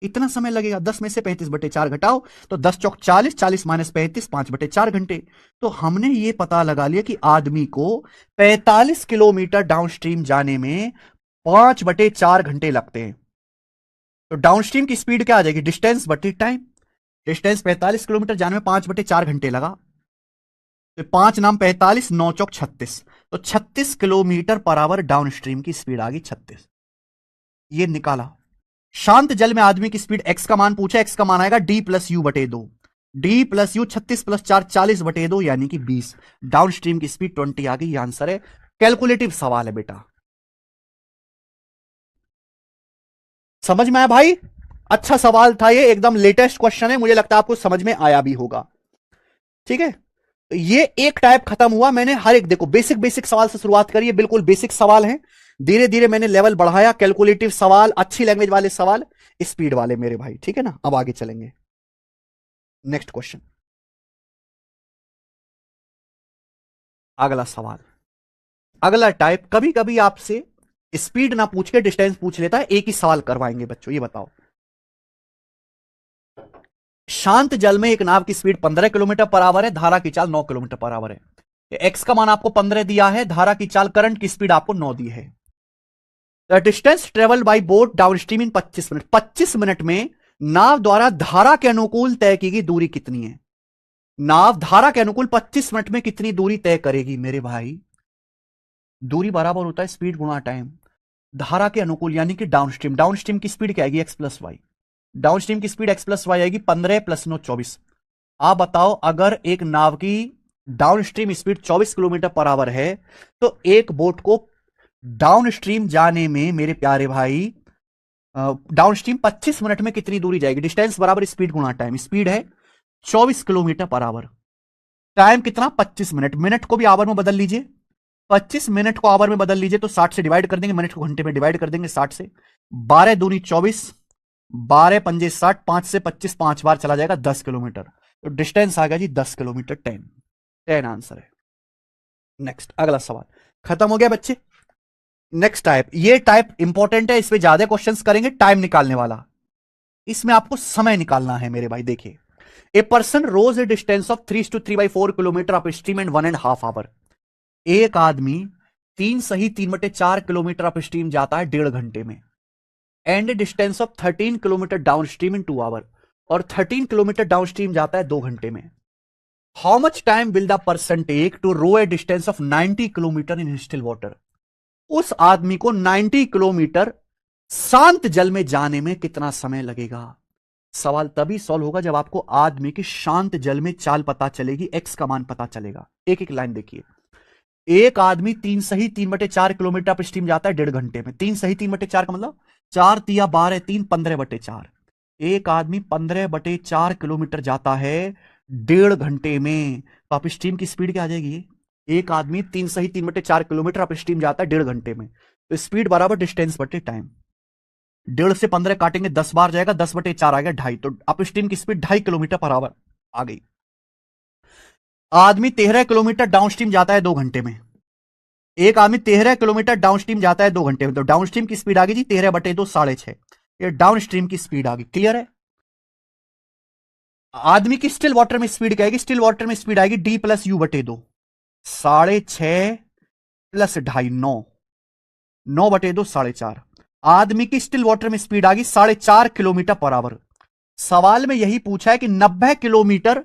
इतना समय लगेगा। 10 में से 35 बटे 4 घटाओ तो 10 चौक 40, 40 माइनस 35 5 बटे 4 घंटे। तो हमने ये पता लगा लिया कि आदमी को 45 किलोमीटर डाउनस्ट्रीम जाने में 5 बटे 4 घंटे लगते हैं। तो डाउनस्ट्रीम की स्पीड क्या आ जाएगी? डिस्टेंस बटे टाइम। डिस्टेंस 45 किलोमीटर जाने में 5 बटे 4 घंटे लगा, तो 5 नाम 45, 9 चौक 36, तो 36 किलोमीटर पर आवर डाउनस्ट्रीम की स्पीड आ गई 36। ये निकाला। शांत जल में आदमी की स्पीड x का मान पूछा, x का मान आएगा d प्लस यू बटे 2, d प्लस यू 36 प्लस 4 40 बटे 2 यानी कि 20। डाउनस्ट्रीम की स्पीड 20 आ गई, ये आंसर है। कैलकुलेटिव सवाल है बेटा, समझ में आया भाई? अच्छा सवाल था ये, एकदम लेटेस्ट क्वेश्चन है, मुझे लगता है आपको समझ में आया भी होगा। ठीक है, ये एक टाइप खत्म हुआ। मैंने हर एक, देखो बेसिक बेसिक सवाल से शुरुआत करी है, बिल्कुल बेसिक सवाल है, धीरे धीरे मैंने लेवल बढ़ाया। कैलकुलेटिव सवाल, अच्छी लैंग्वेज वाले सवाल, स्पीड वाले मेरे भाई, ठीक है ना? अब आगे चलेंगे, नेक्स्ट क्वेश्चन, अगला सवाल। अगला टाइप कभी कभी आपसे स्पीड ना पूछ के डिस्टेंस पूछ लेता है, एक ही सवाल करवाएंगे बच्चों। ये बताओ शांत जल में एक नाव की स्पीड 15 किलोमीटर पर आवर है, धारा की चाल 9 किलोमीटर पर आवर है। एक्स का मान आपको 15 दिया है, धारा की चाल करंट की स्पीड आपको 9 दी है। The distance travel by boat down stream in 25 minute. 25 minute में नाव द्वारा धारा के अनुकूल तय की गई दूरी कितनी है? नाव धारा के अनुकूल 25 मिनट में कितनी दूरी तय करेगी मेरे भाई? दूरी बराबर होता है स्पीड गुणा टाइम। धारा के अनुकूल यानी कि डाउनस्ट्रीम, डाउनस्ट्रीम की स्पीड क्या आएगी? X plus y. डाउनस्ट्रीम की स्पीड एक्स प्लस वाई आएगी, 15 प्लस 9 24। आप बताओ अगर एक नाव की downstream speed 24 kilometre per our है तो एक बोट को डाउनस्ट्रीम जाने में मेरे प्यारे भाई डाउन स्ट्रीम 25 मिनट में कितनी दूरी जाएगी? डिस्टेंस बराबर स्पीड गुणा टाइम। स्पीड है 24 किलोमीटर पर आवर, टाइम कितना? 25 मिनट। मिनट को भी आवर में बदल लीजिए, 25 मिनट को आवर में बदल लीजिए तो 60 से डिवाइड कर देंगे, मिनट को घंटे में डिवाइड कर देंगे 60 से। 12 दूनी 24, 12 पंजे 60, 5 से 25 5 बार चला जाएगा 10 किलोमीटर। तो डिस्टेंस आ गया जी 10 किलोमीटर। 10 आंसर है। नेक्स्ट अगला सवाल खत्म हो गया बच्चे। नेक्स्ट टाइप, ये टाइप इंपॉर्टेंट है, इस पे ज्यादा क्वेश्चंस करेंगे, टाइम निकालने वाला। इसमें आपको समय निकालना है मेरे भाई। देखिए, a person rows a distance of 3 to 3/4 kilometre up stream and 1.5 hour. एक आदमी 3 सही 3/4 किलोमीटर अप स्ट्रीम जाता है 1.5 घंटे में, and distance of 13 kilometre down stream in 2 hour, और 13 किलोमीटर डाउन स्ट्रीम जाता है 2 घंटे में। How much time will the person take to row a distance of 90 kilometre in still water? उस आदमी को 90 किलोमीटर शांत जल में जाने में कितना समय लगेगा? सवाल तभी सॉल्व होगा जब आपको आदमी की शांत जल में चाल पता चलेगी, एक्स का मान पता चलेगा। एक एक लाइन देखिए। एक आदमी 3 सही 3/4 किलोमीटर पर स्टीम जाता है 1.5 घंटे में। 3 सही 3/4 का मतलब 4 तिया 12 3 15/4। एक आदमी 15/4 किलोमीटर जाता है 1.5 घंटे में, तो आप स्टीम की स्पीड क्या आ जाएगी? एक आदमी 3 सही 3/4 किलोमीटर अप स्ट्रीम जाता है 1.5 घंटे में, तो स्पीड बराबर डिस्टेंस बटे टाइम। 1.5 से 15 काटेंगे 10 बार जाएगा, 10/4 आ गया 2.5, तो अप स्ट्रीम की स्पीड 2.5 किलोमीटर पर आवर आ गई। आदमी 13 किलोमीटर डाउन स्ट्रीम जाता है 2 घंटे में। एक आदमी 13 किलोमीटर डाउन स्ट्रीम जाता है 2 घंटे में, तो डाउन स्ट्रीम की स्पीड आ गई जी 13/2 6.5। ये डाउन स्ट्रीम की स्पीड आ गई। क्लियर है? आदमी की स्टिल वाटर में स्पीड क्या आएगी? स्टिल वाटर में स्पीड आएगी D+U/2। 6.5 प्लस 2.5 9, 9/2 4.5। आदमी की स्टिल वाटर में स्पीड आ गई 4.5 किलोमीटर पर आवर। सवाल में यही पूछा है कि 90 किलोमीटर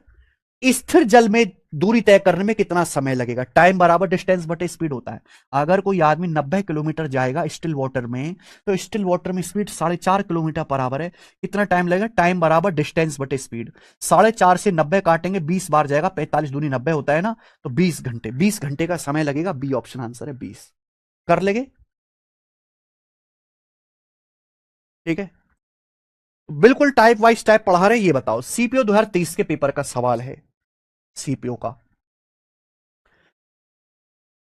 स्थिर जल में दूरी तय करने में कितना समय लगेगा? टाइम बराबर डिस्टेंस बटे स्पीड होता है। अगर कोई आदमी 90 किलोमीटर जाएगा स्टिल वाटर में, तो स्टिल वाटर में स्पीड 4.5 किलोमीटर पर आवर है, कितना टाइम लगेगा? टाइम बराबर डिस्टेंस बटे स्पीड। 4.5 से 90 काटेंगे 20 बार जाएगा, 45 दूनी 90 होता है ना, तो 20 घंटे। 20 घंटे का समय लगेगा। बी ऑप्शन आंसर है 20। कर लेंगे? ठीक है, बिल्कुल टाइप वाइज टाइप पढ़ा रहे। ये बताओ, सीपीओ 2023 के पेपर का सवाल है। सीपीओ का,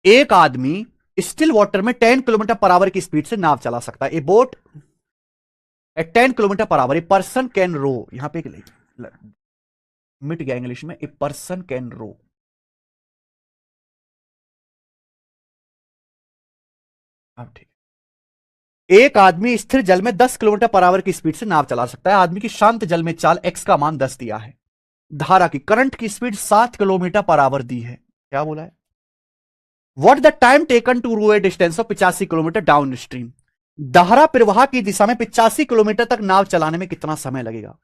एक आदमी स्टिल वाटर में 10 किलोमीटर पर आवर की स्पीड से नाव चला सकता है। A boat at 10 kilometre per hour, a person can row. यहां पे मिट गया इंग्लिश में, ए पर्सन कैन रो। अब ठीक, एक आदमी स्थिर जल में 10 किलोमीटर पर आवर की स्पीड से नाव चला सकता है। आदमी की शांत जल में चाल एक्स का मान 10 दिया है। धारा की करंट की स्पीड 7 किलोमीटर पर आवर दी है। क्या बोला है? What the time taken to row a distance of 85 kilometre down stream? धारा प्रवाह की दिशा में 85 किलोमीटर तक नाव चलाने में कितना समय लगेगा?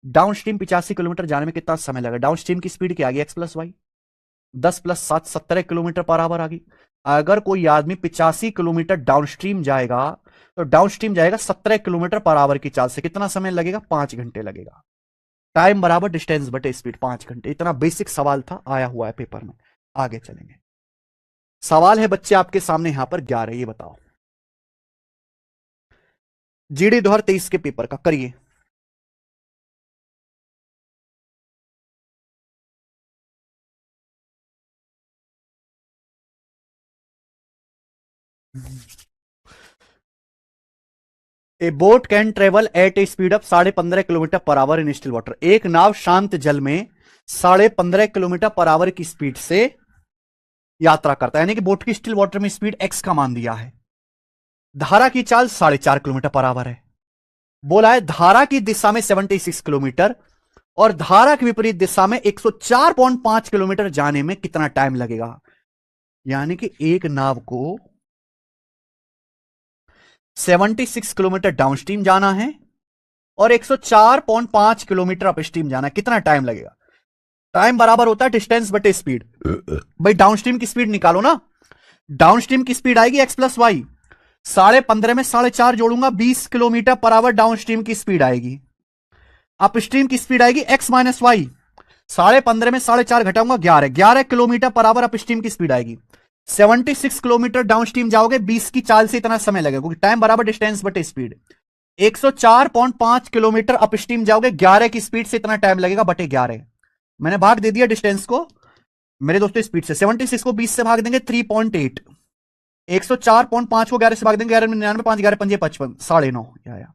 डाउन स्ट्रीम 85 किलोमीटर जाने में कितना समय लगेगा? डाउन स्ट्रीम की स्पीड क्या आ गई? X+Y। 10+7 17 किलोमीटर पर आवर आ गई। अगर कोई आदमी 85 किलोमीटर डाउन स्ट्रीम जाएगा, तो डाउन स्ट्रीम जाएगा 17 किलोमीटर पर आवर की चाल से, कितना समय लगेगा? 5 घंटे लगेगा। टाइम बराबर डिस्टेंस बटे स्पीड, 5 घंटे। इतना बेसिक सवाल था, आया हुआ है पेपर में। आगे चलेंगे। सवाल है बच्चे आपके सामने यहां पर 11। ये बताओ, जीडी 2023 के पेपर का करिए। ए boat can travel eight A speed of 15.5 kilometre per our in still water. एक नाव शांत जल में 15.5 किलोमीटर पर आवर की स्पीड से यात्रा करता है, यानी कि बोट की स्टिल वाटर में स्पीड एक्स का मान दिया है। धारा की चाल 4.5 किलोमीटर पर आवर है। बोला है धारा की दिशा में 76 किलोमीटर और धारा की विपरीत दिशा में 104.5 किलोमीटर जाने में कितना टाइम लगेगा? यानी कि एक नाव को 76 किलोमीटर डाउनस्ट्रीम जाना है और 104.5 किलोमीटर अपस्ट्रीम जाना है। कितना टाइम लगेगा? टाइम बराबर होता है डिस्टेंस बटे स्पीड। भाई डाउनस्ट्रीम की स्पीड निकालो ना। डाउनस्ट्रीम की स्पीड आएगी X+Y। 15.5 में 4.5 जोड़ूंगा, 20 किलोमीटर पर आवर डाउनस्ट्रीम की स्पीड आएगी। अपस्ट्रीम की स्पीड आएगी X-Y। 15.5 में 4.5 घटाऊंगा 11 किलोमीटर पर आवर अपस्ट्रीम की स्पीड आएगी। 76 किलोमीटर डाउनस्ट्रीम जाओगे, 20 की चाल से इतना समय लगेगा, क्योंकि टाइम बराबर डिस्टेंस बटे स्पीड। 104.5 किलोमीटर अपस्ट्रीम जाओगे 11 की स्पीड से, इतना टाइम लगेगा बटे 11। मैंने भाग दे दिया डिस्टेंस को मेरे दोस्तों स्पीड से। 76 को 20 से भाग देंगे 3.8, 104.5 को 11 से भाग देंगे 11 99, 5 11 5 55, 9.5 या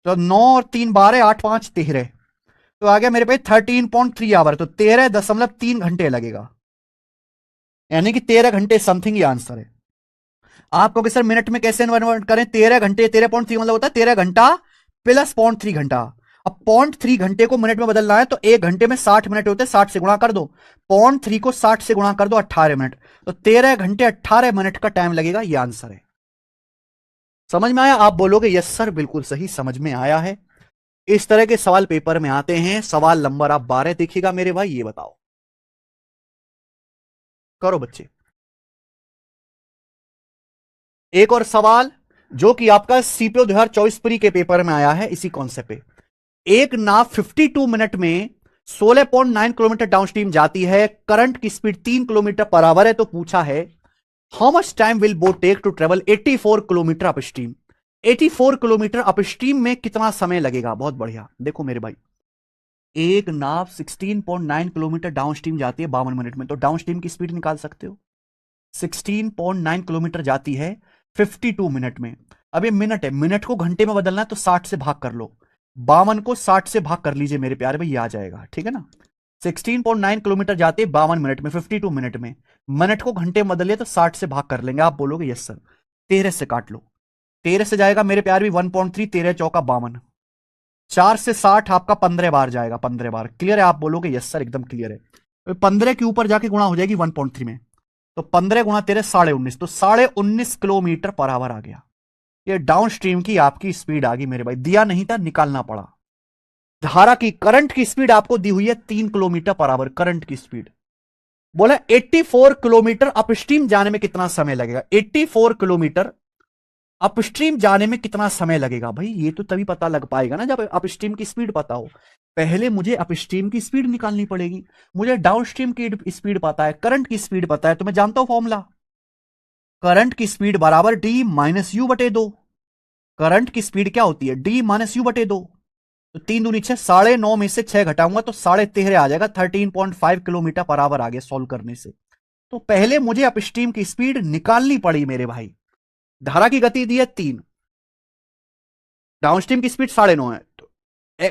तो 9 और 3 12, 8 5 13, तो आ गया मेरे पे 13.3 आवर, तो 13.3 घंटे लगेगा, यानी कि 13 घंटे समथिंग ये आंसर है। आप कहोगे सर मिनट में कैसे कन्वर्ट करें? 13 घंटे 13.3 मतलब होता है 13 घंटा प्लस 0.3 घंटा। अब 0.3 घंटे को मिनट में बदलना है तो 1 घंटे में 60 मिनट होते हैं, 60 से गुणा कर दो, 0.3 को 60 से गुणा कर दो 18 मिनट, तो 13 घंटे 18 मिनट का टाइम लगेगा, ये आंसर है। समझ में आया? आप बोलोगे यस सर बिल्कुल सही, समझ में आया है। इस तरह के सवाल पेपर में आते हैं। सवाल नंबर आप 12 देखिएगा मेरे भाई, ये बताओ, करो बच्चे। एक और सवाल जो कि आपका सीपीओ 2024 प्री के पेपर में आया है इसी कॉन्सेप्ट पे। एक नाव 52 मिनट में 16.9 किलोमीटर डाउनस्ट्रीम जाती है, करंट की स्पीड 3 किलोमीटर पर आवर है, तो पूछा है how much time will boat take to travel 84 kilometre upstream. 84 kilometre upstream में कितना समय लगेगा? बहुत बढ़िया, देखो मेरे भाई, एक नाव 16.9 किलोमीटर डाउनस्ट्रीम जाती है 52 मिनट में, तो डाउनस्ट्रीम की स्पीड निकाल सकते हो। 16.9 किलोमीटर जाती है 52 मिनट में। अब ये मिनट है, मिनट को घंटे में बदलना है तो 60 से भाग कर लो, 52 को 60 से भाग कर लीजिए मेरे प्यारे भाई, ये आ जाएगा, ठीक है ना। 16.9 किलोमीटर जाते हैं 52 मिनट में, 52 मिनट में, मिनट को घंटे में बदलिए तो 60 से भाग कर लेंगे। आप बोलोगे यस सर। 13 से काट लो, 13 से जाएगा मेरे प्यारे भी 1.3, 13 चौका 52, 4 से 60 आपका 15 बार जाएगा, 15 बार। क्लियर है? आप बोलोगे यस सर एकदम क्लियर है। 15 के ऊपर जाके गुणा हो जाएगी 1.3 में, तो 15 गुणा 13 19.5, तो 19.5 किलोमीटर पर आवर आ गया। ये डाउन स्ट्रीम की आपकी स्पीड आ गई मेरे भाई, दिया नहीं था निकालना पड़ा। धारा की करंट की स्पीड आपको दी हुई है 3 किलोमीटर पर आवर, करंट की स्पीड। बोला 84 किलोमीटर अपस्ट्रीम जाने में कितना समय लगेगा? 84 किलोमीटर अपस्ट्रीम जाने में कितना समय लगेगा? भाई ये तो तभी पता लग पाएगा ना जब अपस्ट्रीम की स्पीड पता हो। पहले मुझे अपस्ट्रीम की स्पीड निकालनी पड़ेगी, मुझे डाउनस्ट्रीम की स्पीड पता है, करंट की स्पीड पता है, तो मैं जानता हूं फॉर्मूला, करंट की स्पीड बराबर डी माइनस यू बटे 2। करंट की स्पीड क्या होती है? डी माइनस यू बटे 2, तो 3 दूनी 6, 9.5 में से 6 घटाऊंगा तो 13.5 आ जाएगा, 13.5 किलोमीटर पर आवर आ गया सॉल्व करने से। तो पहले मुझे अपस्ट्रीम की स्पीड निकालनी पड़ी मेरे भाई। धारा की गति दी है 3, डाउनस्ट्रीम की स्पीड 9.5 है, तो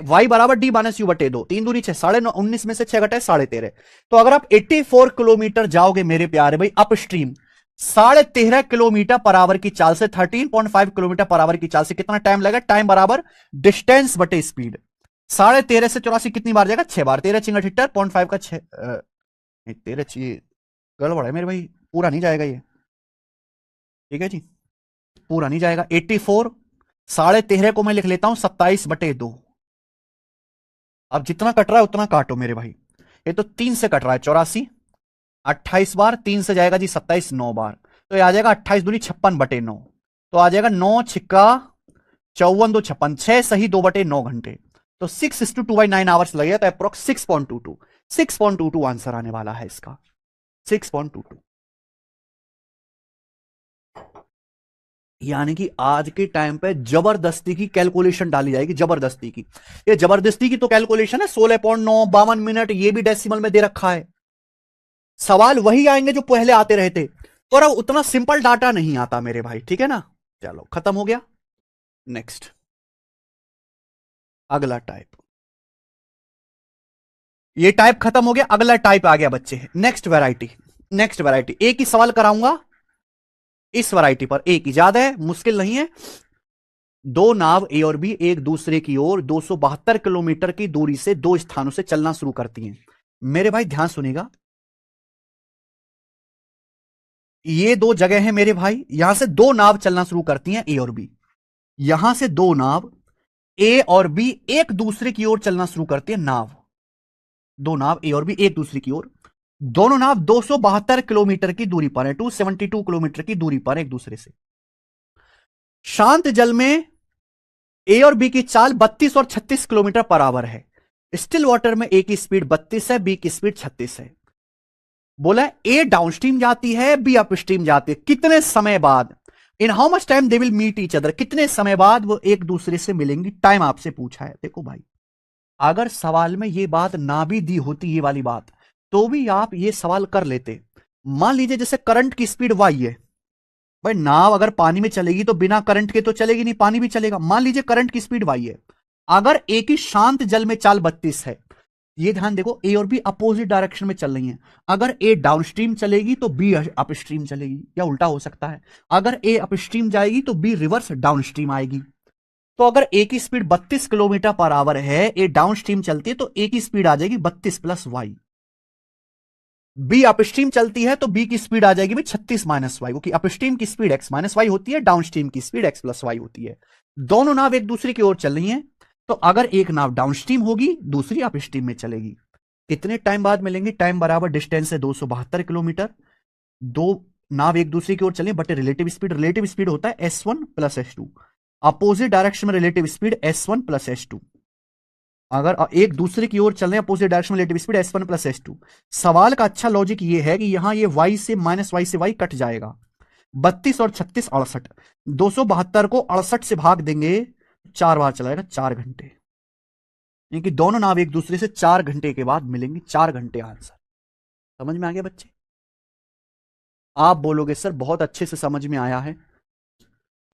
वाई बराबर डी माइनस यू बटे 2, 3 दूनी 6, 9.5, 19 में से 6 घटाए 13.5। तो अगर आप 84 किलोमीटर जाओगे मेरे प्यारे भाई अपस्ट्रीम 13.5 किलोमीटर पर आवर की चाल से, 13.5 किलोमीटर पर आवर की चाल से कितना टाइम लगेगा? टाइम बराबर डिस्टेंस बटे स्पीड। 13.5 से 84 कितनी बार जाएगा? 6 बार, 13 चिंगट हिटर 0.5 का 6, 13 चाहिए, गड़बड़ है मेरे भाई, पूरा नहीं जाएगा ये, ठीक है जी, पूरा नहीं जाएगा। 84 13.5 को मैं लिख लेता हूं 27 बटे 2। अब जितना कट रहा है उतना काटो मेरे भाई, ये तो 3 से कट रहा है, 84, 28 बार, 3 से जाएगा जी 27, 9 बार, तो ये आ जाएगा 28 दूनी 56 बटे 9, तो आ जाएगा 9 छिक्का 54 2 56, 6 सही 2 बटे 9 घंटे, तो 6:2/9 आवर्स लगेगा, तो अप्रोक्स 6.22 आंसर आने वाला है इसका, 6.22। यानी कि आज के टाइम पे जबरदस्ती की कैलकुलेशन डाली जाएगी, जबरदस्ती की। ये जबरदस्ती की तो कैलकुलेशन है 16.9 52 मिनट, ये भी डेसिमल में दे रखा है। सवाल वही आएंगे जो पहले आते रहे थे, और अब उतना सिंपल डाटा नहीं आता मेरे भाई, ठीक है ना। चलो खत्म हो गया, नेक्स्ट अगला टाइप, ये टाइप खत्म हो गया, अगला टाइप आ गया बच्चे, नेक्स्ट वैरायटी। नेक्स्ट वैरायटी एक ही सवाल कराऊंगा इस वैरायटी पर, एक ही, ज्यादा है, मुश्किल नहीं है। दो नाव ए और बी एक दूसरे की ओर 272 किलोमीटर की दूरी से दो स्थानों से चलना शुरू करती हैं। मेरे भाई ध्यान सुनेगा, ये दो जगह है मेरे भाई, यहां से दो नाव चलना शुरू करती हैं ए और बी, यहां से दो नाव ए और बी एक दूसरे की ओर चलना शुरू करती है, नाव, दो नाव ए और बी एक दूसरे की ओर, दोनों नाव 272 किलोमीटर की दूरी पर है, 272 किलोमीटर की दूरी पर एक दूसरे से। शांत जल में ए और बी की चाल 32 और 36 किलोमीटर पर आवर है। स्टिल वाटर में ए की स्पीड 32 है, बी की स्पीड 36 है। बोला ए डाउनस्ट्रीम जाती है, बी अपस्ट्रीम जाती है, कितने समय बाद? In how much time they will meet each other, कितने समय बाद वो एक दूसरे से मिलेंगी, टाइम आपसे पूछा है। देखो भाई, अगर सवाल में ये बात ना भी दी होती, ये वाली बात, तो भी आप ये सवाल कर लेते। मान लीजिए जैसे करंट की स्पीड वाई है, भाई नाव अगर पानी में चलेगी तो बिना करंट के तो चलेगी नहीं, पानी भी चलेगा। मान लीजिए करंट की स्पीड वाई है, अगर एक ही शांत जल में चाल 32 है, ये ध्यान देखो, ए और बी अपोजिट डायरेक्शन में चल रही हैं। अगर ए डाउनस्ट्रीम चलेगी तो बी अपस्ट्रीम चलेगी, या उल्टा हो सकता है। अगर ए अपस्ट्रीम जाएगी तो बी रिवर्स डाउनस्ट्रीम आएगी। तो अगर ए की स्पीड 32 किलोमीटर पर आवर है, ए डाउनस्ट्रीम चलती है, तो ए की स्पीड आ जाएगी 32 प्लस वाई। बी अपस्ट्रीम चलती है तो बी की स्पीड आ जाएगी 36 माइनस वाई, क्योंकि अपस्ट्रीम की स्पीड एक्स माइनस वाई होती है, डाउनस्ट्रीम की स्पीड एक्स प्लस वाई होती है। दोनों नाव एक दूसरे की ओर चल रही हैं, तो अगर एक नाव डाउनस्ट्रीम होगी, दूसरी अपस्ट्रीम में चलेगी। कितने टाइम बाद मिलेंगे? टाइम बराबर डिस्टेंस है 272 किलोमीटर। दो नाव एक दूसरे की ओर चले, बट रिलेटिव स्पीड होता है S1 plus S2। Opposite direction में relative speed S1 plus S2। अगर एक दूसरे की ओर चल रहे हैं अपोजिट डायरेक्शन में, relative speed S1 plus S2। सवाल का अच्छा लॉजिक ये है कि यहां ये y से माइनस वाई से y कट जाएगा। 32 और 36 68, 272 को 68 से भाग देंगे, 4 बार चलाएगा, 4 घंटे। यानी कि दोनों नाव एक दूसरे से 4 घंटे के बाद मिलेंगी। 4 घंटे आंसर। समझ में आ गया बच्चे? आप बोलोगे सर बहुत अच्छे से समझ में आया है।